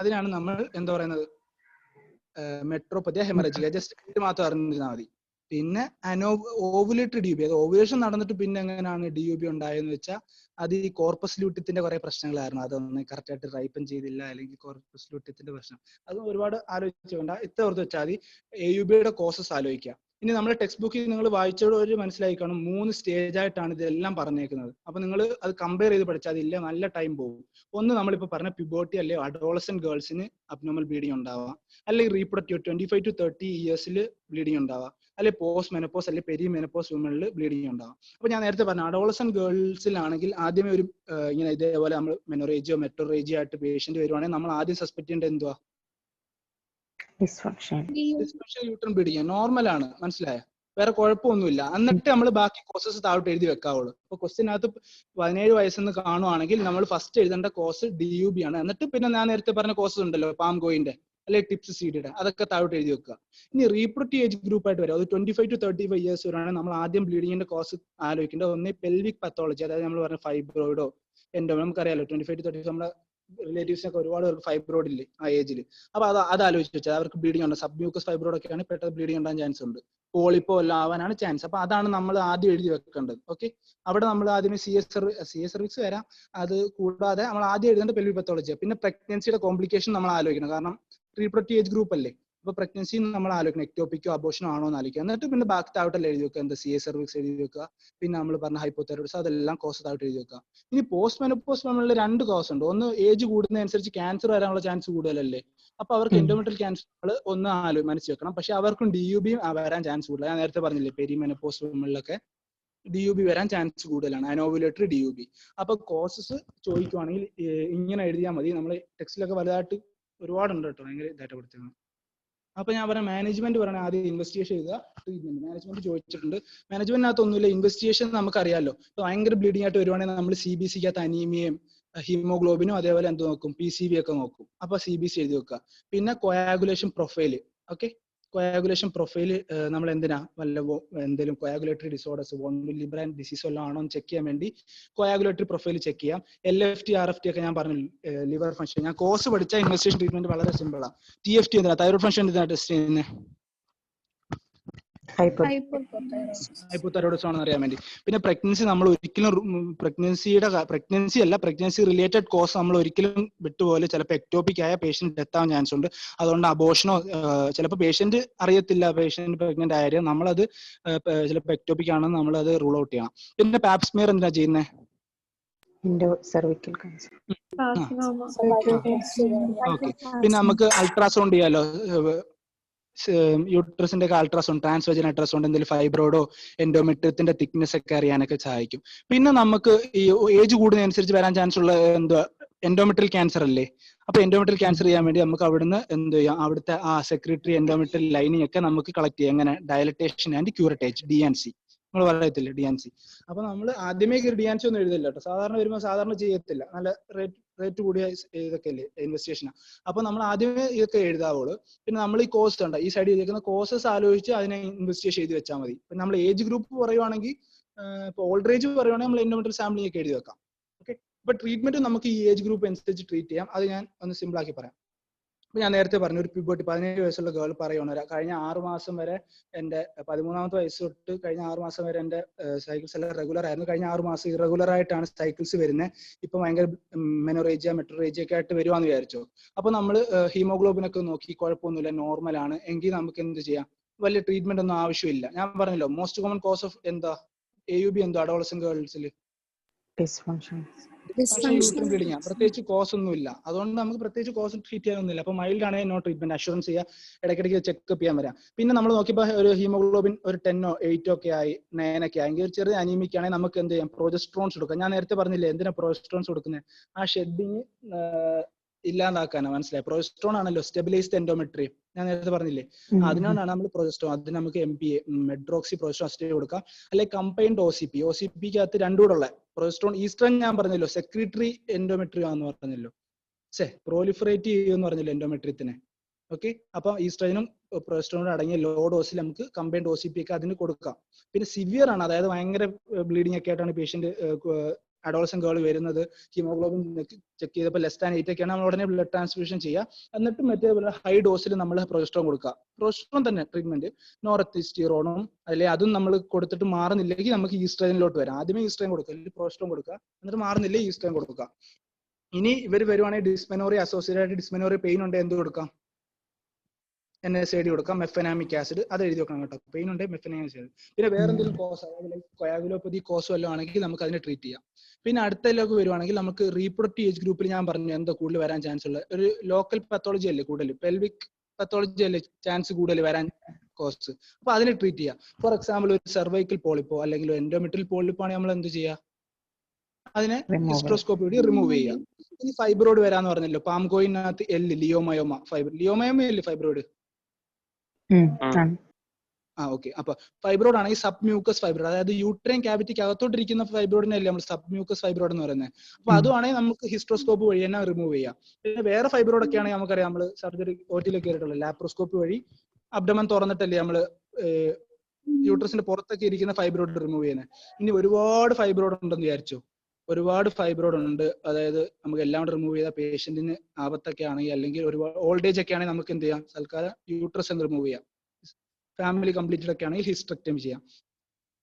അതിനാണ് നമ്മൾ എന്താ പറയുന്നത്, മെട്രോപത്തിയ ഹെമറേജിക്ക. ജസ്റ്റ് മാത്രം അറിഞ്ഞിരുന്നാൽ മതി. പിന്നെ ഓവുലേറ്ററി DUB, അത് ഓവുലേഷൻ നടന്നിട്ട് പിന്നെ എങ്ങനെയാണ് DUB ഉണ്ടായെന്ന് വെച്ചാൽ അത് ഈ കോർപ്പസ് ലൂട്ടിയത്തിന്റെ കുറെ പ്രശ്നങ്ങളായിരുന്നു. അതൊന്നും കറക്റ്റ് ആയിട്ട് റൈപ്പൻ ചെയ്തില്ല, അല്ലെങ്കിൽ കോർപ്പസ് ലൂട്ടിയത്തിന്റെ പ്രശ്നം. അത് ഒരുപാട് ആലോചിച്ചു വേണ്ട, ഇത്ര ഓർത്ത് വെച്ചാൽ മതി. AUBയുടെ കോസസ് ആലോചിക്കുക. ഇനി നമ്മുടെ ടെക്സ്റ്റ് ബുക്കിൽ നിങ്ങൾ വായിച്ചോട് ഒരു മനസ്സിലായി കാണും 3 സ്റ്റേജ് ആയിട്ടാണ് ഇതെല്ലാം പറഞ്ഞേക്കുന്നത്. അപ്പൊ നിങ്ങൾ അത് കമ്പയർ ചെയ്ത് പഠിച്ചാൽ അതില്ല, നല്ല ടൈം പോകും. ഒന്ന് നമ്മളിപ്പോ പറഞ്ഞ പ്യൂബർട്ടി അല്ലെ അഡോളസന്റ് ഗേൾസിന് അബ്നോർമൽ ബ്ലീഡിങ് ഉണ്ടാവാം, അല്ലെങ്കിൽ റീപ്രൊഡക്റ്റീവ് 25 to 30 ഇയേഴ്സിൽ ബ്ലീഡിങ് ഉണ്ടാവാം, അല്ലെ പോസ്റ്റ് മെനപ്പോസ് അല്ലെ പെരി മെനപ്പോസ് വുമണിൽ ബ്ലീഡിങ് ഉണ്ടാവാം. അപ്പൊ ഞാൻ നേരത്തെ പറഞ്ഞു അഡോളസന്റ് ഗേൾസിലാണെങ്കിൽ ആദ്യമേ ഒരു ഇങ്ങനെ ഇതേപോലെ നമ്മൾ മെനോറേജിയോ മെട്രോറേജിയോ ആയിട്ട് പേഷ്യന്റ് വരുവാണെങ്കിൽ നമ്മൾ ആദ്യം സസ്പെക്ട് ചെയ്യേണ്ടത് എന്തുവാ? ഡിസ്ഫങ്ഷൻ യൂട്രൈൻ ബ്ലീഡിങ് നോർമൽ ആണ്, മനസ്സിലായോ? വേറെ കുഴപ്പമൊന്നുമില്ല. എന്നിട്ട് നമ്മൾ ബാക്കി കോസസ് താഴോട്ട് എഴുതി വെക്കാവുള്ളൂ. അപ്പൊ ക്വസ്റ്റിനകത്ത് 17 വയസ്സെന്ന് കാണുവാണെങ്കിൽ നമ്മൾ ഫസ്റ്റ് എഴുതേണ്ട കോസ് DUB ആണ്. എന്നിട്ട് പിന്നെ ഞാൻ നേരത്തെ പറഞ്ഞ കോസസ് ഉണ്ടല്ലോ, പാം ഗോയിന്റെ അല്ലെ ടിപ്സ് സീഡിയുടെ, അതൊക്കെ താഴോട്ട് എഴുതി വെക്കുക. ഇനി റീപ്രൊഡക്റ്റീവ് ഏജ് ഗ്രൂപ്പ് ആയിട്ട് വരും, അത് 25 to 35 ഇയേഴ്സ് വരെയാണ് നമ്മൾ ആദ്യം ബ്ലീഡിങ്ങിന്റെ കോസ് ആലോചിക്കേണ്ടത്. ഒന്ന് പെൽവിക് പത്തോളജി, അതായത് നമ്മൾ പറഞ്ഞ ഫൈബ്രോയിഡോ എൻഡോ, നമുക്കറിയാലോ 25 to 35 നമ്മുടെ റിലേറ്റീവ്സിനൊക്കെ ഒരുപാട് പേർക്ക് ഫൈബ്രോയിഡ് ഇല്ലേ ആ ഏജിൽ. അപ്പൊ അത് ആലോചിച്ച് വെച്ചാൽ അവർക്ക് ബ്ലീഡിംഗ് ഉണ്ട്, സബ്മ്യൂക്കസ് ഫൈബ്രോയിഡ് ഒക്കെയാണ് പെട്ടെന്ന് ബ്ലീഡിംഗ് ഉണ്ടാകാൻ ചാൻസ് ഉണ്ട്, പോളിപ്പോ എല്ലാം ആവാനാണ് ചാൻസ്. അപ്പൊ അതാണ് നമ്മൾ ആദ്യം എഴുതി വെക്കേണ്ടത്. ഓക്കെ, അവിടെ നമ്മൾ ആദ്യം CS സർവീസ് വരാം. അത് കൂടാതെ നമ്മൾ ആദ്യം എഴുതേണ്ട പെൽവിക് പത്തോളജി. പിന്നെ പ്രഗ്നൻസിയുടെ കോംപ്ലിക്കേഷൻ നമ്മൾ ആലോചിക്കണം, കാരണം റീപ്രൊഡക്റ്റീവ് ഏജ് ഗ്രൂപ്പ് അല്ലേ. അപ്പൊ പ്രഗ്നൻസി നമ്മൾ ആലോചിക്കണം, എക്ടോപിക്കോ അബോഷനോ ആണോ എന്ന് ആലോചിക്കുക. എന്നിട്ട് പിന്നെ ബാക്കി താഴോട്ടല്ല എഴുതി വെക്കുക, എന്താ CS സർവീസ് എഴുതി വെക്കുക, പിന്നെ നമ്മൾ പറഞ്ഞ ഹൈപ്പോതൈറോയിഡ്സ് അതെല്ലാം കോസ് താഴോട്ട് എഴുതി വെക്കുക. ഇനി പോസ്റ്റ് മെനോപോസ് നമ്മളിൽ 2 കോസ് ഉണ്ട്. ഒന്ന് ഏജ് കൂടുന്നതനുസരിച്ച് ക്യാൻസർ വരാനുള്ള ചാൻസ് കൂടുതലല്ലേ. അപ്പൊ അവർക്ക് എൻഡോമെട്രിയൽ ക്യാൻസർ ഒന്ന് മനസ്സിൽ വെക്കണം. പക്ഷെ അവർക്കും DUB വരാൻ ചാൻസ് കൂടുതൽ. ഞാൻ നേരത്തെ പറഞ്ഞില്ലേ പെരി മെനോപോസ് വുമണിലൊക്കെ DUB വരാൻ ചാൻസ് കൂടുതലാണ്, അനോവുലേറ്ററി DUB. അപ്പൊ കോസസ് ചോദിക്കുവാണെങ്കിൽ ഇങ്ങനെ എഴുതിയാൽ മതി. നമ്മൾ ടെക്സ്റ്റിലൊക്കെ വലുതായിട്ട് ഒരുപാടുണ്ട് കേട്ടോ, ഭയങ്കര ഇതായിട്ട് കൊടുത്തത്. അപ്പൊ ഞാൻ പറഞ്ഞ മാനേജ്മെന്റ് പറഞ്ഞ ആദ്യം ഇൻവെസ്റ്റിഗേഷൻ ചെയ്ത ട്രീറ്റ്മെന്റ് മാനേജ്മെന്റ് ചോദിച്ചിട്ടുണ്ട്. മാനേജ്മെന്റിനകത്ത് ഒന്നുമില്ല, ഇൻവെസ്റ്റിഗേഷൻ നമുക്കറിയാലോ. ഇപ്പൊ ഭയങ്കര ബ്ലീഡിംഗ് ആയിട്ട് വരുവാണെങ്കിൽ നമ്മൾ CBCക്കകത്ത് അനീമിയയും ഹീമോഗ്ലോബിനും അതേപോലെ എന്ത് നോക്കും, PCV ഒക്കെ നോക്കും. അപ്പൊ CBC എഴുതി വെക്കുക. പിന്നെ coagulation profile. Okay, coagulation profile നമ്മൾ എന്തിനാ വല്ല എന്തെങ്കിലും കൊയാഗുലേറ്ററി ഡിസോർഡേഴ്സ് വോൺ ലിബ്രാൻ ഡിസീസ് വല്ലതും ആണോ എന്ന് ചെക്ക് ചെയ്യാൻ വേണ്ടി കൊയാഗുലേറ്ററി പ്രൊഫൈൽ ചെക്ക് ചെയ്യാം. LFT RFT ഒക്കെ ഞാൻ പറഞ്ഞു, ലിവർ ഫംഗ്ഷൻ. ഞാൻ കോഴ്സ് പഠിച്ച ഇൻവെസ്റ്റിഗേഷൻ ട്രീറ്റ്മെന്റ് വളരെ സിമ്പിൾ ആണ്. TFT എന്തിനാ, തൈറോയ്ഡ് ഫംഗ്ഷൻ എന്തിനാ ടെസ്റ്റ് ചെയ്യുന്നത്? ഹൈപ്പോതൈറോയിഡിസം ആണെന്ന് അറിയാൻ വേണ്ടി. പിന്നെ പ്രഗ്നൻസി നമ്മൾ ഒരിക്കലും പ്രഗ്നൻസി റിലേറ്റഡ് കോസ് നമ്മൾ ഒരിക്കലും വിട്ടുപോലെ. ചിലപ്പോൾ എക്ടോപിക് ആയ പേഷ്യന്റ് ഡെത്ത് ആവാൻ ചാൻസ് ഉണ്ട്. അതുകൊണ്ട് അബോഷനോ ചിലപ്പോൾ പേഷ്യന്റ് അറിയത്തില്ല പേഷ്യന്റ് പ്രഗ്നന്റ് ആയ കാര്യം, നമ്മളത് ചിലപ്പോൾ എക്ടോപിക് ആണെന്ന് നമ്മളത് റൂൾ ഔട്ട് ചെയ്യണം. പിന്നെ പാപ്സ്മിയർ എന്തിനാ ചെയ്യുന്നത്? ഓക്കെ, പിന്നെ നമുക്ക് അൾട്രാസൗണ്ട് ചെയ്യാലോ, യൂട്രസിന്റെ ഒക്കെ അൾട്രാസൗണ്ട്, ട്രാൻസ്വജൻ അൾട്രാസൗണ്ട്, എന്തെങ്കിലും ഫൈബ്രോയിഡോ എൻഡോമെട്രിയത്തിന്റെ തിക്നെസ് ഒക്കെ അറിയാനൊക്കെ സഹായിക്കും. പിന്നെ നമുക്ക് ഈ ഏജ് കൂടുന്നതനുസരിച്ച് വരാൻ ചാൻസ് ഉള്ള എന്തുവാ, എൻഡോമെട്രിയൽ ക്യാൻസർ അല്ലേ. അപ്പൊ എൻഡോമെട്രിയൽ ക്യാൻസർ ചെയ്യാൻ വേണ്ടി നമുക്ക് അവിടുന്ന് എന്ത് ചെയ്യാം, അവിടുത്തെ ആ സെക്രട്ടറി എൻഡോമെട്രിയൽ ലൈനിങ് ഒക്കെ നമുക്ക് കളക്ട് ചെയ്യാം. എങ്ങനെ, ഡയലറ്റേഷൻ ആൻഡ് ക്യൂറേറ്റേജ്, DNC നമ്മൾ പറയത്തില്ലേ, DNC. അപ്പൊ നമ്മൾ ആദ്യമേ DNC ഒന്നും എഴുതില്ല കേട്ടോ, സാധാരണ വരുമ്പോൾ സാധാരണ ചെയ്യത്തില്ല, നല്ല റേറ്റ് കൂടിയ ഇതൊക്കെ അല്ലേ ഇൻവെസ്റ്റിഗേഷൻ. അപ്പൊ നമ്മൾ ആദ്യമേ ഇതൊക്കെ എഴുതാവുള്ളൂ. പിന്നെ നമ്മൾ ഈ കോഴ്സ് ഉണ്ട്, ഈ സൈഡിൽ ഇരിക്കുന്ന കോഴ്സസ് ആലോചിച്ച് അതിനെ ഇൻവെസ്റ്റിഗേഷൻ ചെയ്ത് വെച്ചാൽ മതി. ഇപ്പൊ നമ്മൾ ഏജ് ഗ്രൂപ്പ് പറയുവാണെങ്കിൽ, ഇപ്പൊ ഓൾഡ് ഏജ് പറയുവാണെങ്കിൽ നമ്മൾ എൻഡോമെട്രിയൽ സാമ്പിളിംഗ് ഒക്കെ എഴുതി വെക്കാം. ഓക്കെ, ഇപ്പൊ ട്രീറ്റ്മെന്റ് നമുക്ക് ഈ ഏജ് ഗ്രൂപ്പ് അനുസരിച്ച് ട്രീറ്റ് ചെയ്യാം. അത് ഞാൻ ഒന്ന് സിമ്പിൾ ആക്കി പറയാം. അപ്പൊ ഞാൻ നേരത്തെ പറഞ്ഞു, ഒരു പ്യൂബർട്ടി 17 വയസ്സുള്ള ഗേൾ പറയുകയാണ്, കഴിഞ്ഞ 6 മാസം വരെ എന്റെ 13ാമത്തെ വയസ്സ് തൊട്ട് കഴിഞ്ഞ 6 മാസം വരെ എന്റെ സൈക്കിൾസ് എല്ലാം റെഗുലർ ആയിരുന്നു. കഴിഞ്ഞ 6 മാസം ഇറഗുലർ ആയിട്ടാണ് സൈക്കിൾസ് വരുന്നത്. ഇപ്പൊ ഭയങ്കര മെനോറേജിയ മെട്രോറേജിയ ഒക്കെ ആയിട്ട് വരുവാന്ന് വിചാരിച്ചോ. അപ്പൊ നമ്മൾ ഹീമോഗ്ലോബിൻ ഒക്കെ നോക്കി കുഴപ്പമൊന്നുമില്ല, നോർമൽ ആണ് എങ്കിൽ നമുക്ക് എന്ത് ചെയ്യാം, വലിയ ട്രീറ്റ്മെന്റ് ഒന്നും ആവശ്യമില്ല. ഞാൻ പറഞ്ഞല്ലോ മോസ്റ്റ് കോമൺ കോസ് ഓഫ് എന്താ, AUB എന്തോ അഡോളസന്റ് ഗേൾസിൽ യൂട്രൈൻ ബ്ലീഡിംഗ്. പ്രത്യേകിച്ച് കോസ് ഒന്നും ഇല്ല, അതുകൊണ്ട് നമുക്ക് പ്രത്യേകിച്ച് കോസ് ട്രീറ്റ് ചെയ്യാനൊന്നുമില്ല. അപ്പൊ മൈൽഡ് ആണെങ്കിൽ നോ ട്രീറ്റ്മെന്റ്, അഷുറൻസ് ചെയ്യുക, ഇടയ്ക്കിടയ്ക്ക് ചെക്കപ്പ് ചെയ്യാൻ വരാം. പിന്നെ നമ്മൾ നോക്കിയപ്പോൾ ഒരു ഹീമോഗ്ലോബിൻ ഒരു 10 or 8 ഒക്കെ ആയി, 9 ഒക്കെ ആയെങ്കിൽ ഒരു ചെറിയ അനീമിക് ആണെങ്കിൽ നമുക്ക് എന്ത് ചെയ്യാം, പ്രൊജസ്ട്രോൺസ് കൊടുക്കാം. ഞാൻ നേരത്തെ പറഞ്ഞില്ലേ എന്തിനാ പ്രൊജസ്ട്രോൺസ് കൊടുക്കുന്നത്, ആ ഷെഡിങ് ഇല്ലാതാക്കാനാ, മനസ്സിലായി? പ്രൊജസ്ട്രോൺ ആണല്ലോ സ്റ്റെബിലൈസ്ഡ് എൻഡോമെട്രിയം, ഞാൻ നേരത്തെ പറഞ്ഞില്ലേ, അതിനോടാണ് നമ്മൾ പ്രൊജസ്ട്രോൺ. അതിന് നമുക്ക് MPA മെഡ്രോക്സി പ്രൊജസ്ട്രോൺ അസിറ്റേറ്റ് കൊടുക്കാം, അല്ലെങ്കിൽ കമ്പൈൻഡ് OCPക്കകത്ത് രണ്ടും കൂടെ ഉള്ള പ്രൊജസ്ട്രോൺ. ഈസ്ട്രജൻ ഞാൻ പറഞ്ഞല്ലോ സെക്രട്ടറി എൻഡോമെട്രിയം എന്ന് പറഞ്ഞല്ലോ, പ്രോലിഫറേറ്റ് ചെയ്യുമെന്ന് പറഞ്ഞല്ലോ എൻഡോമെട്രിയത്തിനെ. ഓക്കെ, അപ്പൊ ഈസ്ട്രജനും പ്രൊജസ്ട്രോണും അടങ്ങിയ ലോ ഡോസിൽ നമുക്ക് കമ്പൈൻഡ് OCP ഒക്കെ അതിന് കൊടുക്കാം. പിന്നെ സിവിയർ ആണ്, അതായത് ഭയങ്കര ബ്ലീഡിംഗ് ഒക്കെ ആയിട്ടാണ് പേഷ്യന്റ് അഡോളസന്റ് ഗേൾ വരുന്നത്, ഹീമോഗ്ലോബിൻ ചെക്ക് ചെയ്തപ്പോൾ >8 ഒക്കെയാണ്, നമ്മൾ ഉടനെ ബ്ലഡ് ട്രാൻസ്ഫ്യൂഷൻ ചെയ്യുക. എന്നിട്ട് മറ്റേ ഹൈ ഡോസിൽ നമ്മൾ പ്രൊജസ്ട്രോൺ കൊടുക്കുക. പ്രൊജസ്ട്രോൺ തന്നെ ട്രീറ്റ്മെന്റ്, നോർത്തിസ്റ്റീറോണും അല്ലെ അതും നമ്മൾ കൊടുത്തിട്ട് മാറുന്നില്ലെങ്കിൽ നമുക്ക് ഈസ്ട്രജനിലോട്ട് വരാം. ആദ്യമേ ഈസ്ട്രജൻ കൊടുക്കുക, അല്ലെങ്കിൽ പ്രൊജസ്ട്രോൺ കൊടുക്കുക, എന്നിട്ട് മാറുന്നില്ലേ ഈസ്ട്രജൻ കൊടുക്കുക. ഇനി ഇവർ വരുവാണെങ്കിൽ ഡിസ്മെനോറിയ അസോസിയേറ്റഡ് ഡിസ്മെനോറിയ പെയിൻ ഉണ്ട്, എന്ത് കൊടുക്കാം, NSAID കൊടുക്കാം, മെഫനാമിക് ആസിഡ് അത് എഴുതി വെക്കണം കേട്ടോ. പെയിൻ ഉണ്ട് മെഫനാമിക് ആസിഡ്. പിന്നെ വേറെ എന്തെങ്കിലും കോസ്, അതായത് കൊയാഗുലോപ്പതി കോസോ വല്ലതും ആണെങ്കിൽ നമുക്ക് അതിനെ ട്രീറ്റ് ചെയ്യാം. പിന്നെ അടുത്തതിലേക്ക് വരുവാണെങ്കിൽ നമുക്ക് റീപ്രൊഡക്റ്റീവ് ഏജ് ഗ്രൂപ്പിൽ ഞാൻ പറഞ്ഞു എന്താ കൂടുതൽ വരാൻ ചാൻസ് ഉള്ളത്, ഒരു ലോക്കൽ പത്തോളജി അല്ലേ കൂടുതൽ, പെൽവിക് പത്തോളജി അല്ലേ ചാൻസ് കൂടുതൽ വരാൻ കോസ്. അപ്പൊ അതിനെ ട്രീറ്റ് ചെയ്യാം. ഫോർ എക്സാമ്പിൾ ഒരു സെർവൈക്കൽ പോളിപ്പോ അല്ലെങ്കിൽ എൻഡോമെട്രിയൽ പോളിപ്പോ ആണെങ്കിൽ നമ്മൾ എന്ത് ചെയ്യുക, അതിനെ ഹിസ്ട്രോസ്കോപ്പി വഴി റിമൂവ് ചെയ്യുക. ഇനി ഫൈബ്രോയിഡ് വരാന്ന് പറഞ്ഞല്ലോ, പാംകോയിനകത്ത് ലിയോമയോമ ലിയോമയോമ അല്ലേ ഫൈബ്രോയിഡ്? ഓക്കെ. അപ്പൊ ഫൈബ്രോയിഡ് ആണെങ്കിൽ സബ് മ്യൂക്കസ് ഫൈബ്രോയിഡ്, അതായത് യൂട്രൈൻ ക്യാവിറ്റിക്ക് അകത്തോട്ടിരിക്കുന്ന ഫൈബ്രോയിഡിനല്ലേ നമ്മൾ സബ് മ്യൂക്കസ് ഫൈബ്രോയിഡ് എന്ന് പറയുന്നത്. അപ്പൊ അതുവാണെങ്കിൽ നമുക്ക് ഹിസ്ട്രോസ്കോപ്പ് വഴി തന്നെ റിമൂവ് ചെയ്യാം. പിന്നെ വേറെ ഫൈബ്രോയിഡ് ഒക്കെ ആണെങ്കിൽ നമുക്കറിയാം, നമ്മൾ സർജറി ഓറ്റിയിലൊക്കെ കയറിയിട്ടുള്ള ലാപ്രോസ്കോപ്പി വഴി അബ്ഡമൻ തുറന്നിട്ടല്ലേ നമ്മള് യൂട്രസിന്റെ പുറത്തൊക്കെ ഇരിക്കുന്ന ഫൈബ്രോയിഡ് റിമൂവ് ചെയ്യുന്നത്. ഇനി ഒരുപാട് ഫൈബ്രോയിഡ് ഉണ്ടെന്ന് വിചാരിച്ചോ, ഒരുപാട് ഫൈബ്രോയിഡ് ഉണ്ട്, അതായത് നമുക്ക് എല്ലാം റിമൂവ് ചെയ്ത പേഷ്യന്റിന് ആപത്തൊക്കെ ആണെങ്കിൽ അല്ലെങ്കിൽ ഒരുപാട് ഓൾഡ് ഏജ് ഒക്കെ ആണെങ്കിൽ നമുക്ക് എന്ത് ചെയ്യാം, തൽക്കാലം യൂട്രസ് റിമൂവ് ചെയ്യാം. ഫാമിലി കംപ്ലീറ്റഡ് ഒക്കെ ആണെങ്കിൽ ഹിസ്റ്ററക്ടമി ചെയ്യാം.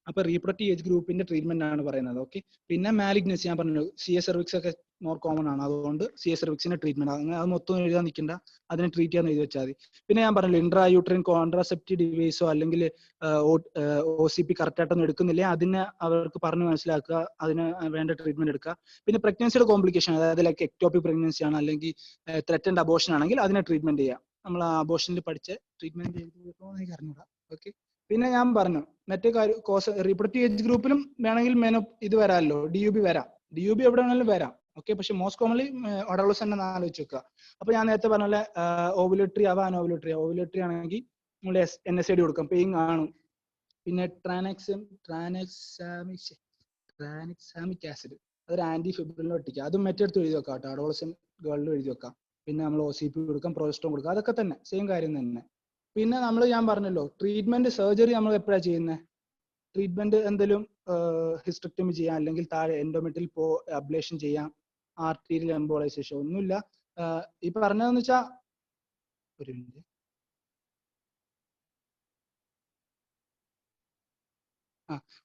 അപ്പൊ റീപ്രൊഡക്റ്റീവ് ഏജ് ഗ്രൂപ്പിന്റെ ട്രീറ്റ്മെന്റ് ആണ് പറയുന്നത്. ഓക്കെ. പിന്നെ മാലിഗ്നൻസി ഞാൻ പറഞ്ഞു, CS cervix ഒക്കെ മോർ കോമൺ ആണ്, അതുകൊണ്ട് CS cervixന്റെ ട്രീറ്റ്മെന്റ് അങ്ങനെ അത് മൊത്തം എഴുതാൻ നിൽക്കണ്ട, അതിനെ ട്രീറ്റ് ചെയ്യാൻ എഴുതി വെച്ചാൽ മതി. പിന്നെ ഞാൻ പറഞ്ഞല്ലോ, ഇൻട്രാ യൂട്രൈൻ കോൺട്രാസെപ്റ്റീവ് ഡിവൈസോ അല്ലെങ്കിൽ OCP കറക്റ്റ് ആയിട്ടൊന്നും എടുക്കുന്നില്ലേ, അതിനെ അവർക്ക് പറഞ്ഞ് മനസ്സിലാക്കുക, അതിന് വേണ്ട ട്രീറ്റ്മെന്റ് എടുക്കുക. പിന്നെ പ്രഗ്നൻസിയുടെ കോംപ്ലിക്കേഷൻ, അതായത് ലൈക്ക് എക്ടോപിക് പ്രഗ്നൻസി ആണ് അല്ലെങ്കിൽ ത്രെറ്റൻഡ് അബോർഷൻ ആണെങ്കിൽ അതിനെ ട്രീറ്റ്മെന്റ് ചെയ്യാം. നമ്മൾ ആ അബോർഷനിൽ പഠിച്ച ട്രീറ്റ്മെന്റ് ചെയ്തോ എനിക്ക് അറിഞ്ഞൂടാ. ഓക്കെ. പിന്നെ ഞാൻ പറഞ്ഞു മറ്റേ കാര്യം, കോസ് റീപ്രൊഡക്റ്റീവ് ഏജ് ഗ്രൂപ്പിലും വേണമെങ്കിൽ ഇത് വരാമല്ലോ, DUB വരാം, DUB എവിടെ വേണമെങ്കിലും വരാം. ഓക്കെ. പക്ഷെ മോസ്റ്റ് കോമൺലി ഒഡലോസ് തന്നെ ആലോചിച്ച് വെക്കുക. അപ്പൊ ഞാൻ നേരത്തെ പറഞ്ഞ പോലെ ഓവുലേറ്ററി ആവാം, ഓവുലേറ്ററി ആണെങ്കിൽ നമ്മൾ NSAID കൊടുക്കാം, പെയിൻ കാണും. പിന്നെ ട്രാനക്സാമിക് ആസിഡ് അതൊരു ആന്റി ഫിബ്രിലോട്ടിക്, അതും മറ്റെടുത്ത് എഴുതി വെക്കാം കേട്ടോ, അഡോളസെന്റ് ഗേളിലും എഴുതി വെക്കാം. പിന്നെ നമ്മൾ OCP കൊടുക്കാം, പ്രൊജസ്ട്രോൺ കൊടുക്കാം, അതൊക്കെ തന്നെ സെയിം കാര്യം തന്നെ. പിന്നെ ഞാൻ പറഞ്ഞല്ലോ ട്രീറ്റ്മെന്റ്, സർജറി നമ്മൾ എപ്പോഴാണ് ചെയ്യുന്നത്, ട്രീറ്റ്മെന്റ് എന്തെങ്കിലും ഹിസ്റ്ററക്ടമി ചെയ്യാം, അല്ലെങ്കിൽ താഴെ എൻഡോമെട്രിയൽ അബ്ലേഷൻ ചെയ്യാം, ആർട്ടീരിയൽ എംബോളൈസേഷൻ, ഒന്നുമില്ല. ഈ പറഞ്ഞതെന്ന് വെച്ചാൽ ഒരു മിനിറ്റ്,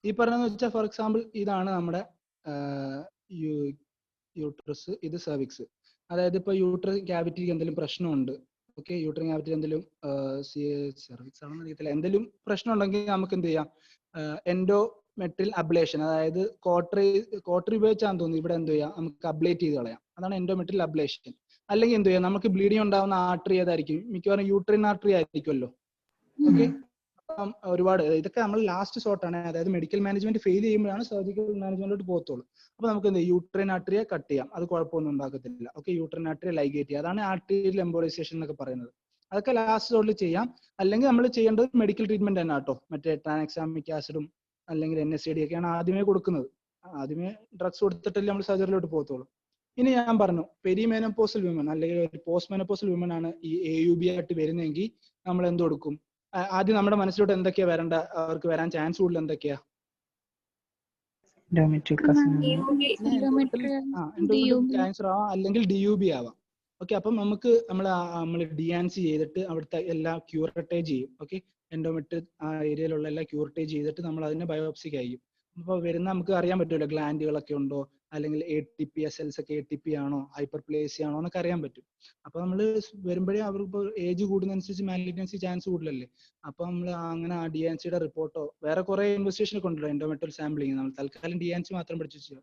ഈ പറഞ്ഞതെന്ന് വെച്ചാൽ ഫോർ എക്സാമ്പിൾ ഇതാണ് നമ്മുടെ യൂട്രസ്, ഇത് സെർവിക്സ്. അതായത് ഇപ്പൊ യൂട്രസ് ക്യാവിറ്റിക്ക് എന്തെങ്കിലും പ്രശ്നമുണ്ട്, ഓക്കെ, യൂട്രൈൻ ക്യാവിറ്റി എന്തെങ്കിലും സെർവിക്സ് ആണെന്ന് അറിയത്തില്ല, എന്തെങ്കിലും പ്രശ്നം ഉണ്ടെങ്കിൽ നമുക്ക് എന്ത് ചെയ്യാം, എൻഡോമെട്രിയൽ അബ്ലേഷൻ, അതായത് കോട്ടറി ഉപയോഗിച്ചാന്ന് തോന്നുന്നു, ഇവിടെ എന്ത് ചെയ്യാം, നമുക്ക് അബ്ലേറ്റ് ചെയ്ത് കളയാം, അതാണ് എൻഡോമെട്രിയൽ അബ്ലേഷൻ. അല്ലെങ്കിൽ എന്ത് ചെയ്യാം, നമുക്ക് ബ്ലീഡിങ് ഉണ്ടാവുന്ന ആർട്ടറി ഏതായിരിക്കും, മിക്കവാറും യൂട്രൈൻ ആർട്ടറി ആയിരിക്കുമല്ലോ. ഓക്കെ. ഒരുപാട് ഇതൊക്കെ നമ്മൾ ലാസ്റ്റ് ഷോട്ടാണ്, അതായത് മെഡിക്കൽ മാനേജ്മെന്റ് ഫെയിൽ ചെയ്യുമ്പോഴാണ് സർജിക്കൽ മാനേജ്മെന്റിലോട്ട് പോകത്തുള്ളൂ. അപ്പൊ നമുക്ക് എന്ത് യൂട്രൈൻ ആർട്ടറിയെ കട്ട് ചെയ്യാം, അത് കുഴപ്പമൊന്നും ഉണ്ടാക്കത്തില്ല. ഓക്കെ. യൂട്രൈൻ ആർട്ടറിയെ ലൈഗേറ്റ് ചെയ്യുക, അതാണ് ആർട്ടീരിയൽ എംബോളൈസേഷൻ എന്നൊക്കെ പറയുന്നത്. അതൊക്കെ ലാസ്റ്റ് ഷോട്ടിൽ ചെയ്യാം. അല്ലെങ്കിൽ നമ്മൾ ചെയ്യേണ്ടത് മെഡിക്കൽ ട്രീറ്റ്മെന്റ് തന്നെ കേട്ടോ, മറ്റേ ട്രാനക്സാമിക് ആസിഡും അല്ലെങ്കിൽ NSAID ഒക്കെയാണ് ആദ്യമേ കൊടുക്കുന്നത്. ആദ്യമേ ഡ്രഗ്സ് കൊടുത്തിട്ടല്ലേ നമ്മൾ സർജറിയിലോട്ട് പോകത്തുള്ളൂ. ഇനി ഞാൻ പറഞ്ഞു പെരിമെനോപോസൽ വിമൻ അല്ലെങ്കിൽ ഒരു പോസ്റ്റ് മെനോപോസൽ വിമൻ ആണ് ഈ AUB ആയിട്ട് വരുന്നതെങ്കിൽ നമ്മൾ എന്ത് കൊടുക്കും, ആദ്യം നമ്മുടെ മനസ്സിലോട്ട് എന്തൊക്കെയാ വരേണ്ട, അവർക്ക് വരാൻ ചാൻസ് കൂടുതൽ എന്തൊക്കെയാ, ക്യാൻസർ ആവാം അല്ലെങ്കിൽ DUB ആവാം. ഓക്കെ. അപ്പം നമ്മൾ DNC ചെയ്തിട്ട് അവിടുത്തെ എല്ലാം ക്യൂറട്ടേജ് ചെയ്യും. ഓക്കെ. എൻഡോമെട്രിയൽ ആ ഏരിയയിലുള്ള എല്ലാം ക്യൂറട്ടേജ് ചെയ്തിട്ട് നമ്മൾ അതിനെ ബയോപ്സിക്ക് അയക്കും. അപ്പൊ വരുന്ന നമുക്ക് അറിയാൻ പറ്റുമല്ലോ, ഗ്ലാൻഡുകളൊക്കെ ഉണ്ടോ, അല്ലെങ്കിൽ ATP സെൽസ് ഒക്കെ ATP ആണോ, ഹൈപ്പർപ്ലേസി ആണോ എന്നൊക്കെ അറിയാൻ പറ്റും. അപ്പൊ നമ്മൾ വരുമ്പോഴേ അവർക്ക് ഏജ് കൂടുന്നതനുസരിച്ച് മാലിഗ്നൻസി ചാൻസ് കൂടുതലല്ലേ. അപ്പൊ നമ്മൾ അങ്ങനെ ആ DNCയുടെ റിപ്പോർട്ടോ വേറെ കുറെ ഇൻവെസ്റ്റിഗേഷൻ ഒക്കെ ഉണ്ടല്ലോ, എൻഡോമെട്രിയൽ സാമ്പിളിങ്, നമ്മൾ തൽക്കാലം DNC മാത്രം പഠിച്ചു വെച്ചാൽ,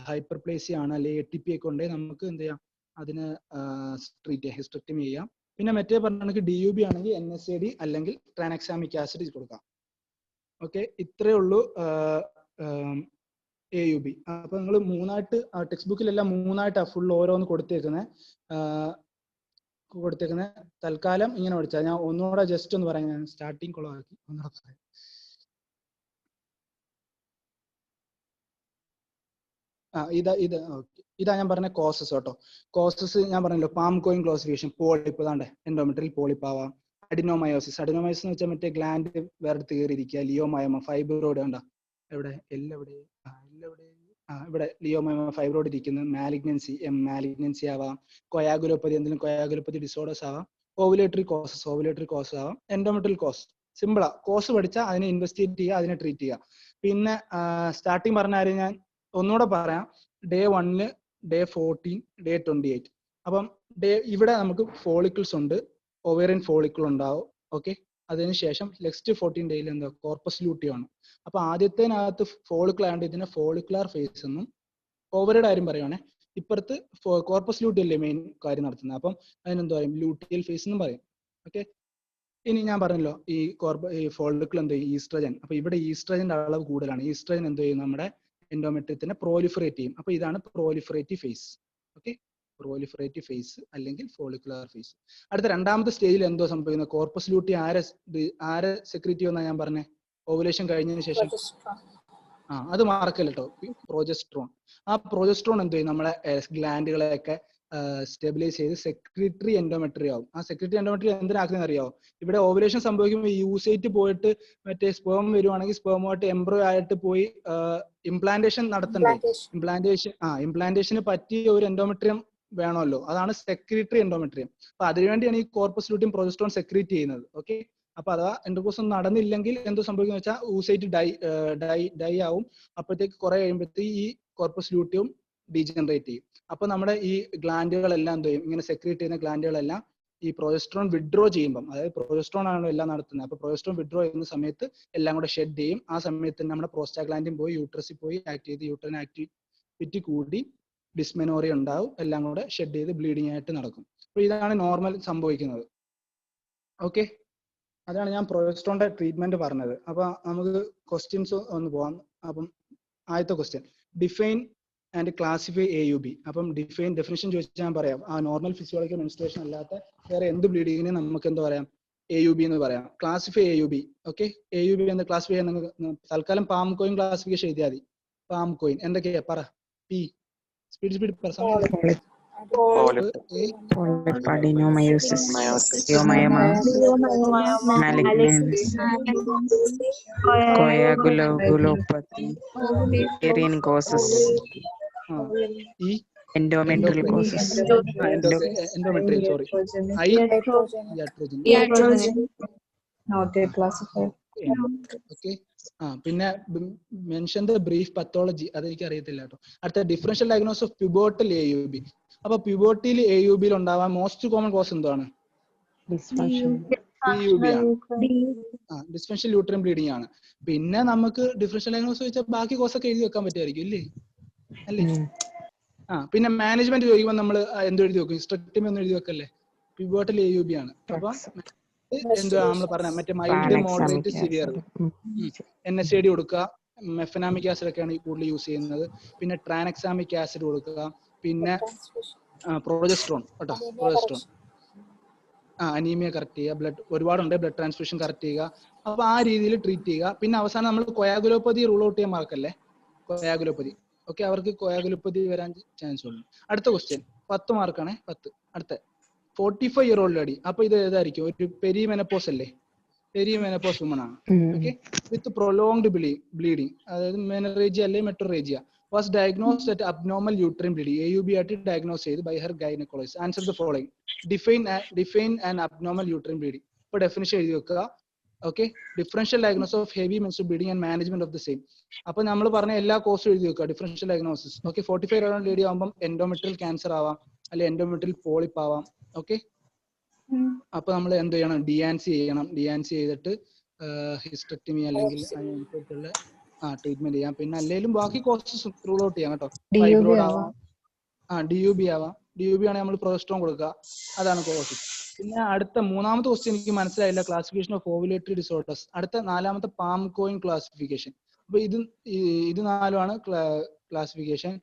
ഹൈപ്പർപ്ലേസി ആണ് അല്ലെങ്കിൽ ATP ഒക്കെ ഉണ്ടെങ്കിൽ നമുക്ക് എന്ത് ചെയ്യാം, അതിന് ട്രീറ്റ് ചെയ്യാം, ഹിസ്റ്ററക്ടമി ചെയ്യാം. പിന്നെ മറ്റേ പറഞ്ഞാണെങ്കിൽ DUB ആണെങ്കിൽ NSAID അല്ലെങ്കിൽ ട്രാനക്സാമിക് ആസിഡ് കൊടുക്കാം. ഓക്കെ. ഇത്രയേ ഉള്ളൂ AUB. അപ്പൊ നിങ്ങൾ മൂന്നായിട്ട് ടെക്സ്റ്റ് ബുക്കിലെല്ലാം മൂന്നായിട്ടാണ് ഫുൾ ഓരോന്ന് കൊടുത്തേക്കുന്നത്. തൽക്കാലം ഇങ്ങനെ പഠിച്ചാൽ, ഞാൻ ഒന്നുകൂടെ ജസ്റ്റ് ഒന്ന് പറയാം, ഞാൻ സ്റ്റാർട്ടിങ് കൊളമാക്കി ഒന്നുകൂടെ പറയാം. ഇതാ ഞാൻ പറഞ്ഞ കോസസ് കേട്ടോ. കോസസ് ഞാൻ പറഞ്ഞല്ലോ, പാംകോയിൻ ക്ലോസിഫിക്കേഷൻ, പോളിപ്പ്, ഇതാണ്ട് എൻഡോമെട്രിയൽ പോളിപ്പ് ആവാം, അഡിനോമയോസിസ് എന്ന് വെച്ചാൽ മറ്റേ ഗ്ലാൻഡ് വേറെ തീറിയിരിക്കുക, ലിയോമയോമ, ഫൈബ്രോയിഡ് കണ്ട എവിടെ ഇവിടെ ലിയോമയോമ ഫൈബ്രോയിഡ് ഇരിക്കുന്നത്, മാലിഗ്നൻസി ആവാം, കൊയാഗുലോപ്പതി എന്തെങ്കിലും കൊയാഗുലോപ്പതി ഡിസോർഡേഴ്സ് ആവാം, ഓവുലേറ്ററി കോസ് ആവാം, എൻഡോമെട്രിയൽ കോസ്. സിമ്പിളാ, കോസ് പഠിച്ചാൽ അതിനെ ഇൻവെസ്റ്റിഗേറ്റ് ചെയ്യുക, അതിനെ ട്രീറ്റ് ചെയ്യുക. പിന്നെ സ്റ്റാർട്ടിങ് പറഞ്ഞ കാര്യം ഞാൻ ഒന്നുകൂടെ പറയാം, Day 1, Day 14, Day 28. അപ്പം ഇവിടെ നമുക്ക് ഫോളിക്കിൾസ് ഉണ്ട്, ഓവേറിയൻ ഫോളിക്കിൾ ഉണ്ടാവും. ഓക്കെ, അതിനുശേഷം നെക്സ്റ്റ് 14 ഡേയിൽ എന്താ കോർപ്പസ് ലൂട്ടിയം ആണ്. അപ്പൊ ആദ്യത്തേനകത്ത് ഫോളിക്കിൾ ആയതുകൊണ്ട് ഇതിനെ ഫോളിക്കുലാർ ഫേസ് എന്നും, ഓവറിയുടെ കാര്യം പറയുവാണെ ഇപ്പുറത്ത് കോർപ്പസ് ലൂട്ടിയം അല്ലേ മെയിൻ കാര്യം നടത്തുന്നത്, അപ്പം അതിനെന്താ പറയും, ലൂട്ടിയൽ ഫേസ് എന്നും പറയും. ഓക്കെ, ഇനി ഞാൻ പറഞ്ഞല്ലോ ഈ ഫോളിക്കിൾ എന്ത് ചെയ്യും, ഈസ്ട്രജൻ. അപ്പൊ ഇവിടെ ഈസ്ട്രജന്റെ അളവ് കൂടുതലാണ്. ഈസ്ട്രജൻ എന്ത് ചെയ്യും, നമ്മുടെ എൻഡോമെട്രിയത്തിനെ പ്രോലിഫറേറ്റ് ചെയ്യും. അപ്പൊ ഇതാണ് proliferative phase. Okay, proliferative phase അല്ലെങ്കിൽ ഫോളിക്കുലാർ ഫേസ്. അടുത്ത രണ്ടാമത്തെ സ്റ്റേജിൽ എന്തോ സംഭവിക്കുന്നത്, കോർപ്പസ് ലൂട്ടിയം ആരെ സെക്രീറ്റ് ചെയ്യുമെന്നാണ് ഞാൻ പറഞ്ഞത് ഓവുലേഷൻ കഴിഞ്ഞതിന് ശേഷം. അത് മറക്കല്ല കേട്ടോ, പ്രോജസ്ട്രോൺ. ആ പ്രോജസ്ട്രോൺ എന്ത് ചെയ്യും, നമ്മളെ ഗ്ലാൻഡുകളെയൊക്കെ സ്റ്റെബിലൈസ് ചെയ്ത് സെക്രട്ടറി എൻഡോമെട്രി ആവും. ആ സെക്രട്ടറി എൻഡോമെട്രി എന്തിനാക്കുന്നത് അറിയാവോ, ഇവിടെ ഓവുലേഷൻ സംഭവിക്കുമ്പോൾ യൂസൈറ്റ് പോയിട്ട് മറ്റേ സ്പേം വരുവാണെങ്കിൽ സ്പേമുമായിട്ട് എംബ്രോ ആയിട്ട് പോയി ഇംപ്ലാന്റേഷൻ നടത്തണ്ടേ. ഇംപ്ലാന്റേഷന് പറ്റിയ ഒരു എൻഡോമെട്രിയം വേണമല്ലോ, അതാണ് സെക്രട്ടറി എൻഡോമെട്രിയം. അപ്പൊ അതിനുവേണ്ടിയാണ് ഈ കോർപ്പസ് ലൂട്ടിയം പ്രോജസ്ട്രോൺ സെക്രീറ്റ് ചെയ്യുന്നത്. ഓക്കെ, അപ്പൊ അതാ ഇന്റർകോഴ്സ് നടന്നില്ലെങ്കിൽ എന്തോ സംഭവിക്കുന്ന വെച്ചാൽ ഊസൈറ്റ് ഡൈ ആവും. അപ്പോഴത്തേക്ക് കുറെ കഴിയുമ്പോഴത്തേക്ക് ഈ കോർപ്പസ് ലൂട്ടിയം ഡീജനറേറ്റ് ചെയ്യും. അപ്പൊ നമ്മുടെ ഈ ഗ്ലാൻഡുകളെല്ലാം എന്ത് ചെയ്യും, ഇങ്ങനെ സെക്രീറ്റ് ചെയ്യുന്ന ഗ്ലാൻഡുകളെല്ലാം ഈ പ്രൊജസ്ട്രോൺ വിഡ്രോ ചെയ്യുമ്പോൾ, അതായത് പ്രൊജസ്ട്രോൺ ആണല്ലോ എല്ലാം നടത്തുന്നത്, അപ്പൊ പ്രൊജസ്ട്രോൺ വിഡ്രോ ചെയ്യുന്ന സമയത്ത് എല്ലാം കൂടെ ഷെഡ് ചെയ്യും. ആ സമയത്ത് നമ്മുടെ പ്രോസ്റ്റാഗ്ലാൻഡിൻ പോയി യൂട്രസിൽ പോയി ആക്ട് ചെയ്ത് യൂട്രൻ ആക്ടിവിറ്റി കൂടി ഡിസ്മെനോറിയ ഉണ്ടാവും, എല്ലാം കൂടെ ഷെഡ് ചെയ്ത് ബ്ലീഡിങ് ആയിട്ട് നടക്കും. അപ്പൊ ഇതാണ് നോർമൽ സംഭവിക്കുന്നത്. ഓക്കെ, അതാണ് ഞാൻ പ്രൊജസ്ട്രോണിന്റെ ട്രീറ്റ്മെന്റ് പറഞ്ഞത്. അപ്പൊ നമുക്ക് ക്വസ്റ്റ്യൻസ് ഒന്ന് പോവാം. അപ്പം ആദ്യത്തെ question, define and classify AUB. അപ്പം ഡെഫിനിഷൻ ചോദിച്ചാൽ ഞാൻ പറയാം, ആ നോർമൽ ഫിസിയോളജിക്കൽ മെൻസ്ട്രുവേഷൻ അല്ലാത്ത വേറെ എന്ത് ബ്ലീഡിങ്ങിനെ നമുക്ക് എന്താ പറയാം, AUB എന്ന് പറയാം. Classify AUB. ഓക്കെ, AUB എന്ന് ക്ലാസിഫൈ ചെയ്യാൻ തൽക്കാലം പാം കോയിൻ ക്ലാസിഫിക്കേഷൻ എഴുതിയാൽ മതി. പാം കോയിൻ എന്തൊക്കെയാ പറ, സ്പീഡ് പറ, സമയം. Adenomyosis, myoma, malignans, coagulopathy, uterine causes, endometrial causes, endometrial, sorry, iatrogen, not a classifier. Okay, പിന്നെ മെൻഷൻ ദ ബ്രീഫ് പത്തോളജി, അതെനിക്ക് അറിയത്തില്ല കേട്ടോ. അടുത്ത ഡിഫറൻഷ്യൽ ഡയഗ്നോസിസ് ഓഫ് പ്യൂബോട്ടൽ AUB. അപ്പൊ പ്യൂബോട്ടിൽ AUBയിൽ ഉണ്ടാവാൻ മോസ്റ്റ് കോമൺ കോസ് എന്താണ്, PUB ആണ്. ഡിസ്ഫങ്ഷൻ യൂട്രൈൻ ബ്ലീഡിംഗ് ആണ്. പിന്നെ നമുക്ക് ഡിഫറൻഷ്യൽ ഡയഗ്നോസിസ് വെച്ചാൽ ബാക്കി കോസ് ഒക്കെ എഴുതി വെക്കാൻ പറ്റുമായിരിക്കും ഇല്ലേ, അല്ലേ? പിന്നെ മാനേജ്മെന്റ് ചോദിക്കുമ്പോൾ നമ്മൾ എന്ത് എഴുതി വെക്കും, ഹിസ്റ്റക്ടമി ഒന്നും എഴുതി വെക്കല്ലേ, പ്യൂബോട്ടൽ AUB ആണ്. അപ്പൊ എന്തുവാ നമ്മൾ പറഞ്ഞ മറ്റേ മൈൽഡ്, മോഡറേറ്റ്, സിവിയർ NSAID കൊടുക്കുക. മെഫനാമിക് ആസിഡ് ഒക്കെയാണ് കൂടുതൽ യൂസ് ചെയ്യുന്നത്. പിന്നെ ട്രാനക്സാമിക് ആസിഡ് കൊടുക്കുക. പിന്നെ പ്രൊജസ്ട്രോൺ കേട്ടോ, പ്രൊജസ്ട്രോൺ. അനീമിയ കറക്റ്റ് ചെയ്യുക, ബ്ലഡ് ഒരുപാടുണ്ട്, ബ്ലഡ് ട്രാൻസ്ഫ്യൂഷൻ കറക്റ്റ് ചെയ്യുക. അപ്പൊ ആ രീതിയിൽ ട്രീറ്റ് ചെയ്യുക. പിന്നെ അവസാനം നമ്മൾ കൊയാഗുലോപ്പതി റൂൾ ഔട്ട് ചെയ്യാൻ മാർക്കല്ലേ, കൊയാഗുലോപ്പതി. ഓക്കെ, അവർക്ക് കൊയാഗുലോപ്പതി വരാൻ ചാൻസ് ഉണ്ട്. അടുത്ത ക്വസ്റ്റ്യൻ 10 മാർക്കാണേ, 10. അടുത്ത 45 ഇയർ ഓൾഡ് ലേഡി. അപ്പൊ ഇത് ഏതായിരിക്കും, ഒരു പെരിമെനപ്പോസ് അല്ലേ, പെരിമെനപ്പോസ് വുമൺ ആണ്. ഓക്കെ, വിത്ത് പ്രൊലോങ്ഡ് ബ്ലീഡിങ്, അതായത് മെനറേജിയ അല്ലെങ്കിൽ metrorrhagia, was diagnosed at abnormal uterine bleeding. AUB ആയിട്ട് ഡയഗ്നോസ് ചെയ്ത് by her gynaecologist. Answer the following. Define and abnormal uterine bleeding. ഇപ്പൊ ഡെഫിനിഷൻ എഴുതി വെക്കുക. Okay, differential diagnosis of heavy menstrual bleeding and management of the same. അപ്പൊ നമ്മൾ പറഞ്ഞ എല്ലാ കോഴ്സും എഴുതി വെക്കുക, differential diagnosis. Okay, 45 year old lady ആകുമ്പോൾ എൻഡോമെട്രിയൽ ക്യാൻസർ ആവാം, അല്ലെങ്കിൽ എൻഡോമെട്രിയൽ പോളിപ്പ് ആവാം. ഓക്കെ, അപ്പൊ നമ്മൾ എന്ത് ചെയ്യണം, ഡിയാൻസി ചെയ്യണം. ഡിയാൻസി ചെയ്തിട്ട് ഹിസ്റ്റക്ടമി അല്ലെങ്കിൽ അതിനനുസരിച്ചുള്ള ട്രീറ്റ്മെന്റ് ചെയ്യാം. പിന്നെ അല്ലെങ്കിലും ബാക്കി കോഴ്സസ് റൂൾ ഔട്ട് ചെയ്യാം കേട്ടോ. ഫൈബ്രോയിഡ് ആവാം, DUB ആവാം. DUB ആണെങ്കിൽ നമ്മൾ പ്രൊജസ്ട്രോൺ കൊടുക്കുക. അതാണ് കോഴ്സ്. പിന്നെ അടുത്ത മൂന്നാമത്തെ ക്വസ്റ്റ്യൻ എനിക്ക് മനസ്സിലായില്ല, ക്ലാസിഫിക്കേഷൻ ഓഫ് ഓവുലേറ്ററി ഡിസോർഡേഴ്സ്. അടുത്ത നാലാമത്തെ പാം കോയിൻ ക്ലാസിഫിക്കേഷൻ. അപ്പൊ ഇത് നാലുമാണ് ക്ലാസിഫിക്കേഷൻ.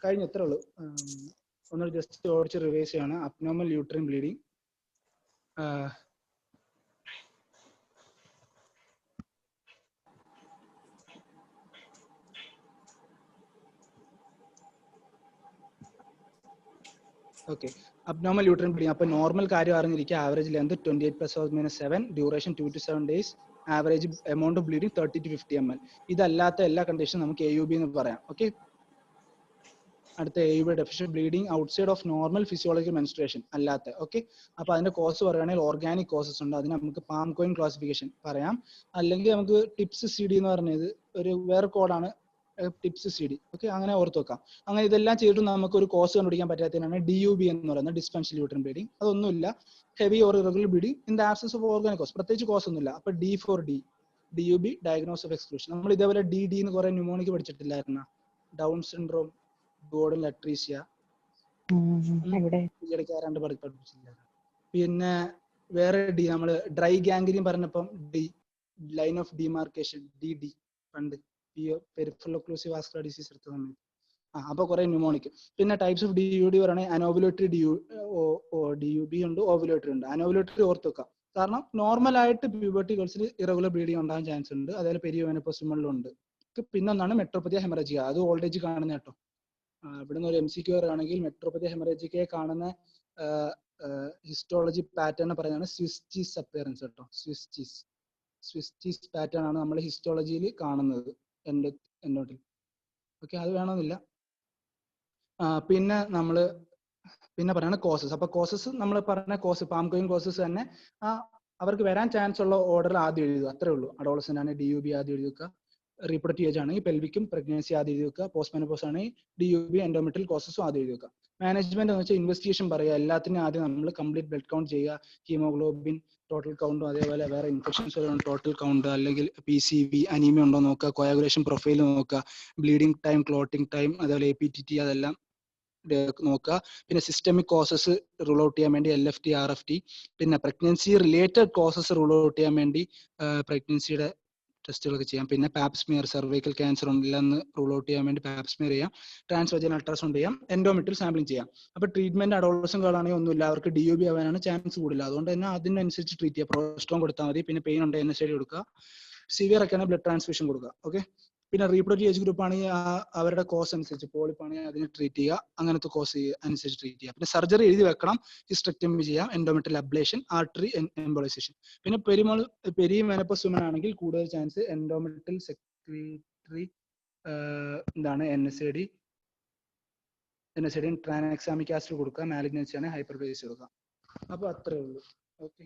കഴിഞ്ഞ എത്ര ഉള്ളൂ, ഒന്നുകൂടി ജസ്റ്റ് ഓടിച്ച് റിവൈസ് ചെയ്യാണ്. Abnormal uterine bleeding, okay, abnormal uterine bleeding. അപ്പൊ നോർമൽ കാര്യം അറിഞ്ഞിരിക്കുക. Average length 28 + 7, duration 2 to 7 days, average amount of bleeding 30 to 50 ml. ഇതല്ലാത്ത എല്ലാ കണ്ടീഷനും നമുക്ക് AUB എന്ന് പറയാം. ഓക്കെ, അടുത്ത AUB deficient bleeding outside of normal physiological menstruation അല്ലാത്ത. ഓക്കെ, അപ്പൊ അതിന്റെ കോസ് പറയുകയാണെങ്കിൽ ഓർഗാനിക് കോസസ് ഉണ്ട്, അതിന് നമുക്ക് പാം കോയിൻ ക്ലാസിഫിക്കേഷൻ പറയാം. അല്ലെങ്കിൽ നമുക്ക് ടിപ്സ് CD എന്ന് പറഞ്ഞത് ഒരു വേറെ കോഡാണ്, ടിപ്സ് CD. ഓക്കെ, അങ്ങനെ ഓർത്ത് വെക്കാം. അങ്ങനെ ഇതെല്ലാം ചെയ്തിട്ട് നമുക്ക് ഒരു കോസ് കണ്ടുപിടിക്കാൻ പറ്റാത്തതിനാണ് DUB എന്ന് പറയുന്നത്, ഡിസ്ഫങ്ഷണൽ യൂട്രൈൻ ബ്ലീഡിങ്. അതൊന്നുമില്ല, heavy or irregular bleeding in the absence of organic cause. പ്രത്യേകിച്ച് കോസ് ഒന്നുമില്ല. അപ്പൊ D for DUB, diagnose of exclusion. നമ്മൾ ഇതേപോലെ DD എന്ന് കുറെ ന്യൂമോണിക് പഠിച്ചിട്ടില്ലായിരുന്ന, ഡൗൺ സിൻഡ്രോം, ഗോർഡൻ ലട്രീഷ്യ, പഠിപ്പിച്ചില്ല. പിന്നെ വേറെ D, നമ്മള് ഡ്രൈ ഗാംഗ്രീൻ പറഞ്ഞപ്പം D, line of demarcation DD പണ്ട് പെരിഫറൽ ഒക്ലൂസീവ് വാസ്കുലർ ഡിസീസ് എടുത്ത സമയത്ത്. അപ്പൊ കുറെ ന്യൂമോണിക്. പിന്നെ ടൈപ്സ് ഓഫ് DUD പറയുകയാണെങ്കിൽ അനോവുലേറ്ററി DUB ഉണ്ട്, ഓവുലേറ്ററി ഉണ്ട്. അനോവുലേറ്ററി ഓർത്ത് വെക്കാം, കാരണം നോർമൽ ആയിട്ട് പ്യൂബർട്ടി ഗേൾസിൽ ഇറഗുലർ ബ്ലീഡിങ് ഉണ്ടാകാൻ ചാൻസ് ഉണ്ട്. അതേപോലെ പെരിയോമെനോപോസിലും ഉണ്ട്. പിന്നെ ഒന്നാണ് മെട്രോപ്പതിയ ഹെമറേജിക, അത് ഓൾഡ് ഏജ് കാണുന്ന കേട്ടോ. ഇവിടുന്ന് ഒരു MCQ ആണെങ്കിൽ മെട്രോപ്പതിയ ഹെമറേജിക്കയെ കാണുന്ന ഹിസ്റ്റോളജി പാറ്റേൺ പറയുന്നതാണ് സ്വിസ് ചീസ് അപ്പിയറൻസ് കേട്ടോ. സ്വിസ് ചീസ് പാറ്റേൺ ആണ് നമ്മൾ ഹിസ്റ്റോളജിയിൽ കാണുന്നത് എന്നോട്ടിൽ. ഓക്കെ, അത് വേണമെന്നില്ല. പിന്നെ നമ്മള് പിന്നെ പറയാണ് കോസസ്. അപ്പൊ കോസസ് നമ്മൾ പറഞ്ഞ കോസ് പാംകോയിൻ കോസസ് തന്നെ അവർക്ക് വരാൻ ചാൻസ് ഉള്ള ഓർഡറിൽ ആദ്യം എഴുതുക, അത്രേ ഉള്ളൂ. അഡോളസന്റ് ആണ് DUB ആദ്യം എഴുതി വെക്കുക, റീപ്രൊഡക്റ്റീവ് ഏജ് ആണെങ്കിൽ പെൽവിക്കും പ്രഗ്നൻസി ആദ്യം എഴുതി വെക്കുക, പോസ്റ്റ് മെനോപോസ് ആണെങ്കിൽ DUB എൻഡോമെട്രിയൽ കോസസും ആദ്യം എഴുതി വെക്കുക. മാനേജ്മെന്റ് എന്ന് വെച്ചാൽ ഇൻവെസ്റ്റിഗേഷൻ പറയുക, എല്ലാത്തിനും ആദ്യം നമ്മൾ കംപ്ലീറ്റ് ബ്ലഡ് കൗണ്ട് ചെയ്യുക, ഹീമോഗ്ലോബിൻ ടോട്ടൽ കൗണ്ടും അതേപോലെ വേറെ ഇൻഫെക്ഷൻസ് ടോട്ടൽ കൗണ്ട്, അല്ലെങ്കിൽ PCV അനീമിയ ഉണ്ടോ നോക്കുക, കോയാഗുലേഷൻ പ്രൊഫൈൽ നോക്കുക, ബ്ലീഡിംഗ് ടൈം, ക്ലോട്ടിംഗ് ടൈം, അതേപോലെ APTT അതെല്ലാം നോക്കുക. പിന്നെ സിസ്റ്റമിക് കോസസ് റൂൾ ഔട്ട് ചെയ്യാൻ വേണ്ടി LFT RFT. പിന്നെ pregnancy related causes rule out ചെയ്യാൻ വേണ്ടി പ്രഗ്നൻസിയുടെ ടെസ്റ്റുകളൊക്കെ ചെയ്യാം. പിന്നെ പാപ്സ്മിയർ, സെർവൈക്കൽ ക്യാൻസർ ഉണ്ടെന്ന് റൂൾ ഔട്ട് ചെയ്യാൻ വേണ്ടി പാപ്സ്മിയർ ചെയ്യാം, ട്രാൻസ്വജനൽ അൾട്രാസൗണ്ട് ചെയ്യാം, എൻഡോമെട്രിയൽ സാമ്പിളിംഗ് ചെയ്യാം. അപ്പൊ ട്രീറ്റ്മെന്റ് അഡോളസന്റ് ഗേളാണെങ്കിൽ ഒന്നുമില്ല, അവർക്ക് DUB ആവാനാണ് ചാൻസ് കൂടുതൽ. അതുകൊണ്ട് തന്നെ അതിനനുസരിച്ച് ട്രീറ്റ് ചെയ്യുക. പ്രോസ്റ്റോൺ കൊടുത്താൽ മതി. പിന്നെ പെയിൻ ഉണ്ട് NSAID കൊടുക്കുക, സിവിയർ ഒക്കെയാണ് ബ്ലഡ് ട്രാൻസ്ഫ്യൂഷൻ കൊടുക്കുക. ഓക്കെ, പിന്നെ റീപ്രൊഡക്റ്റീവ് ഏജ് ഗ്രൂപ്പ് ആണെങ്കിൽ അവരുടെ കോസ് അനുസരിച്ച് പോളിപ്പാണെങ്കിൽ അതിനെ ട്രീറ്റ് ചെയ്യുക, അങ്ങനത്തെ കോസ് അനുസരിച്ച് ട്രീറ്റ് ചെയ്യുക. പിന്നെ സർജറി എഴുതി വെക്കണം, ഹിസ്റ്റെക്ടമി ചെയ്യാം, എൻഡോമെട്രിയൽ അബ്ലേഷൻ, ആർട്ടറി എംബോളൈസേഷൻ. പിന്നെ പെരിമെനോപോസ് വുമൻ ആണെങ്കിൽ കൂടുതൽ chance endometrial secretory NSAID tranexamic acid കൊടുക്കുക, മാലിഗ്നൻസി ആണ് ഹൈപ്പർപ്ലേസിയ കൊടുക്കുക. അപ്പൊ അത്രേ ഉള്ളൂ. ഓക്കെ.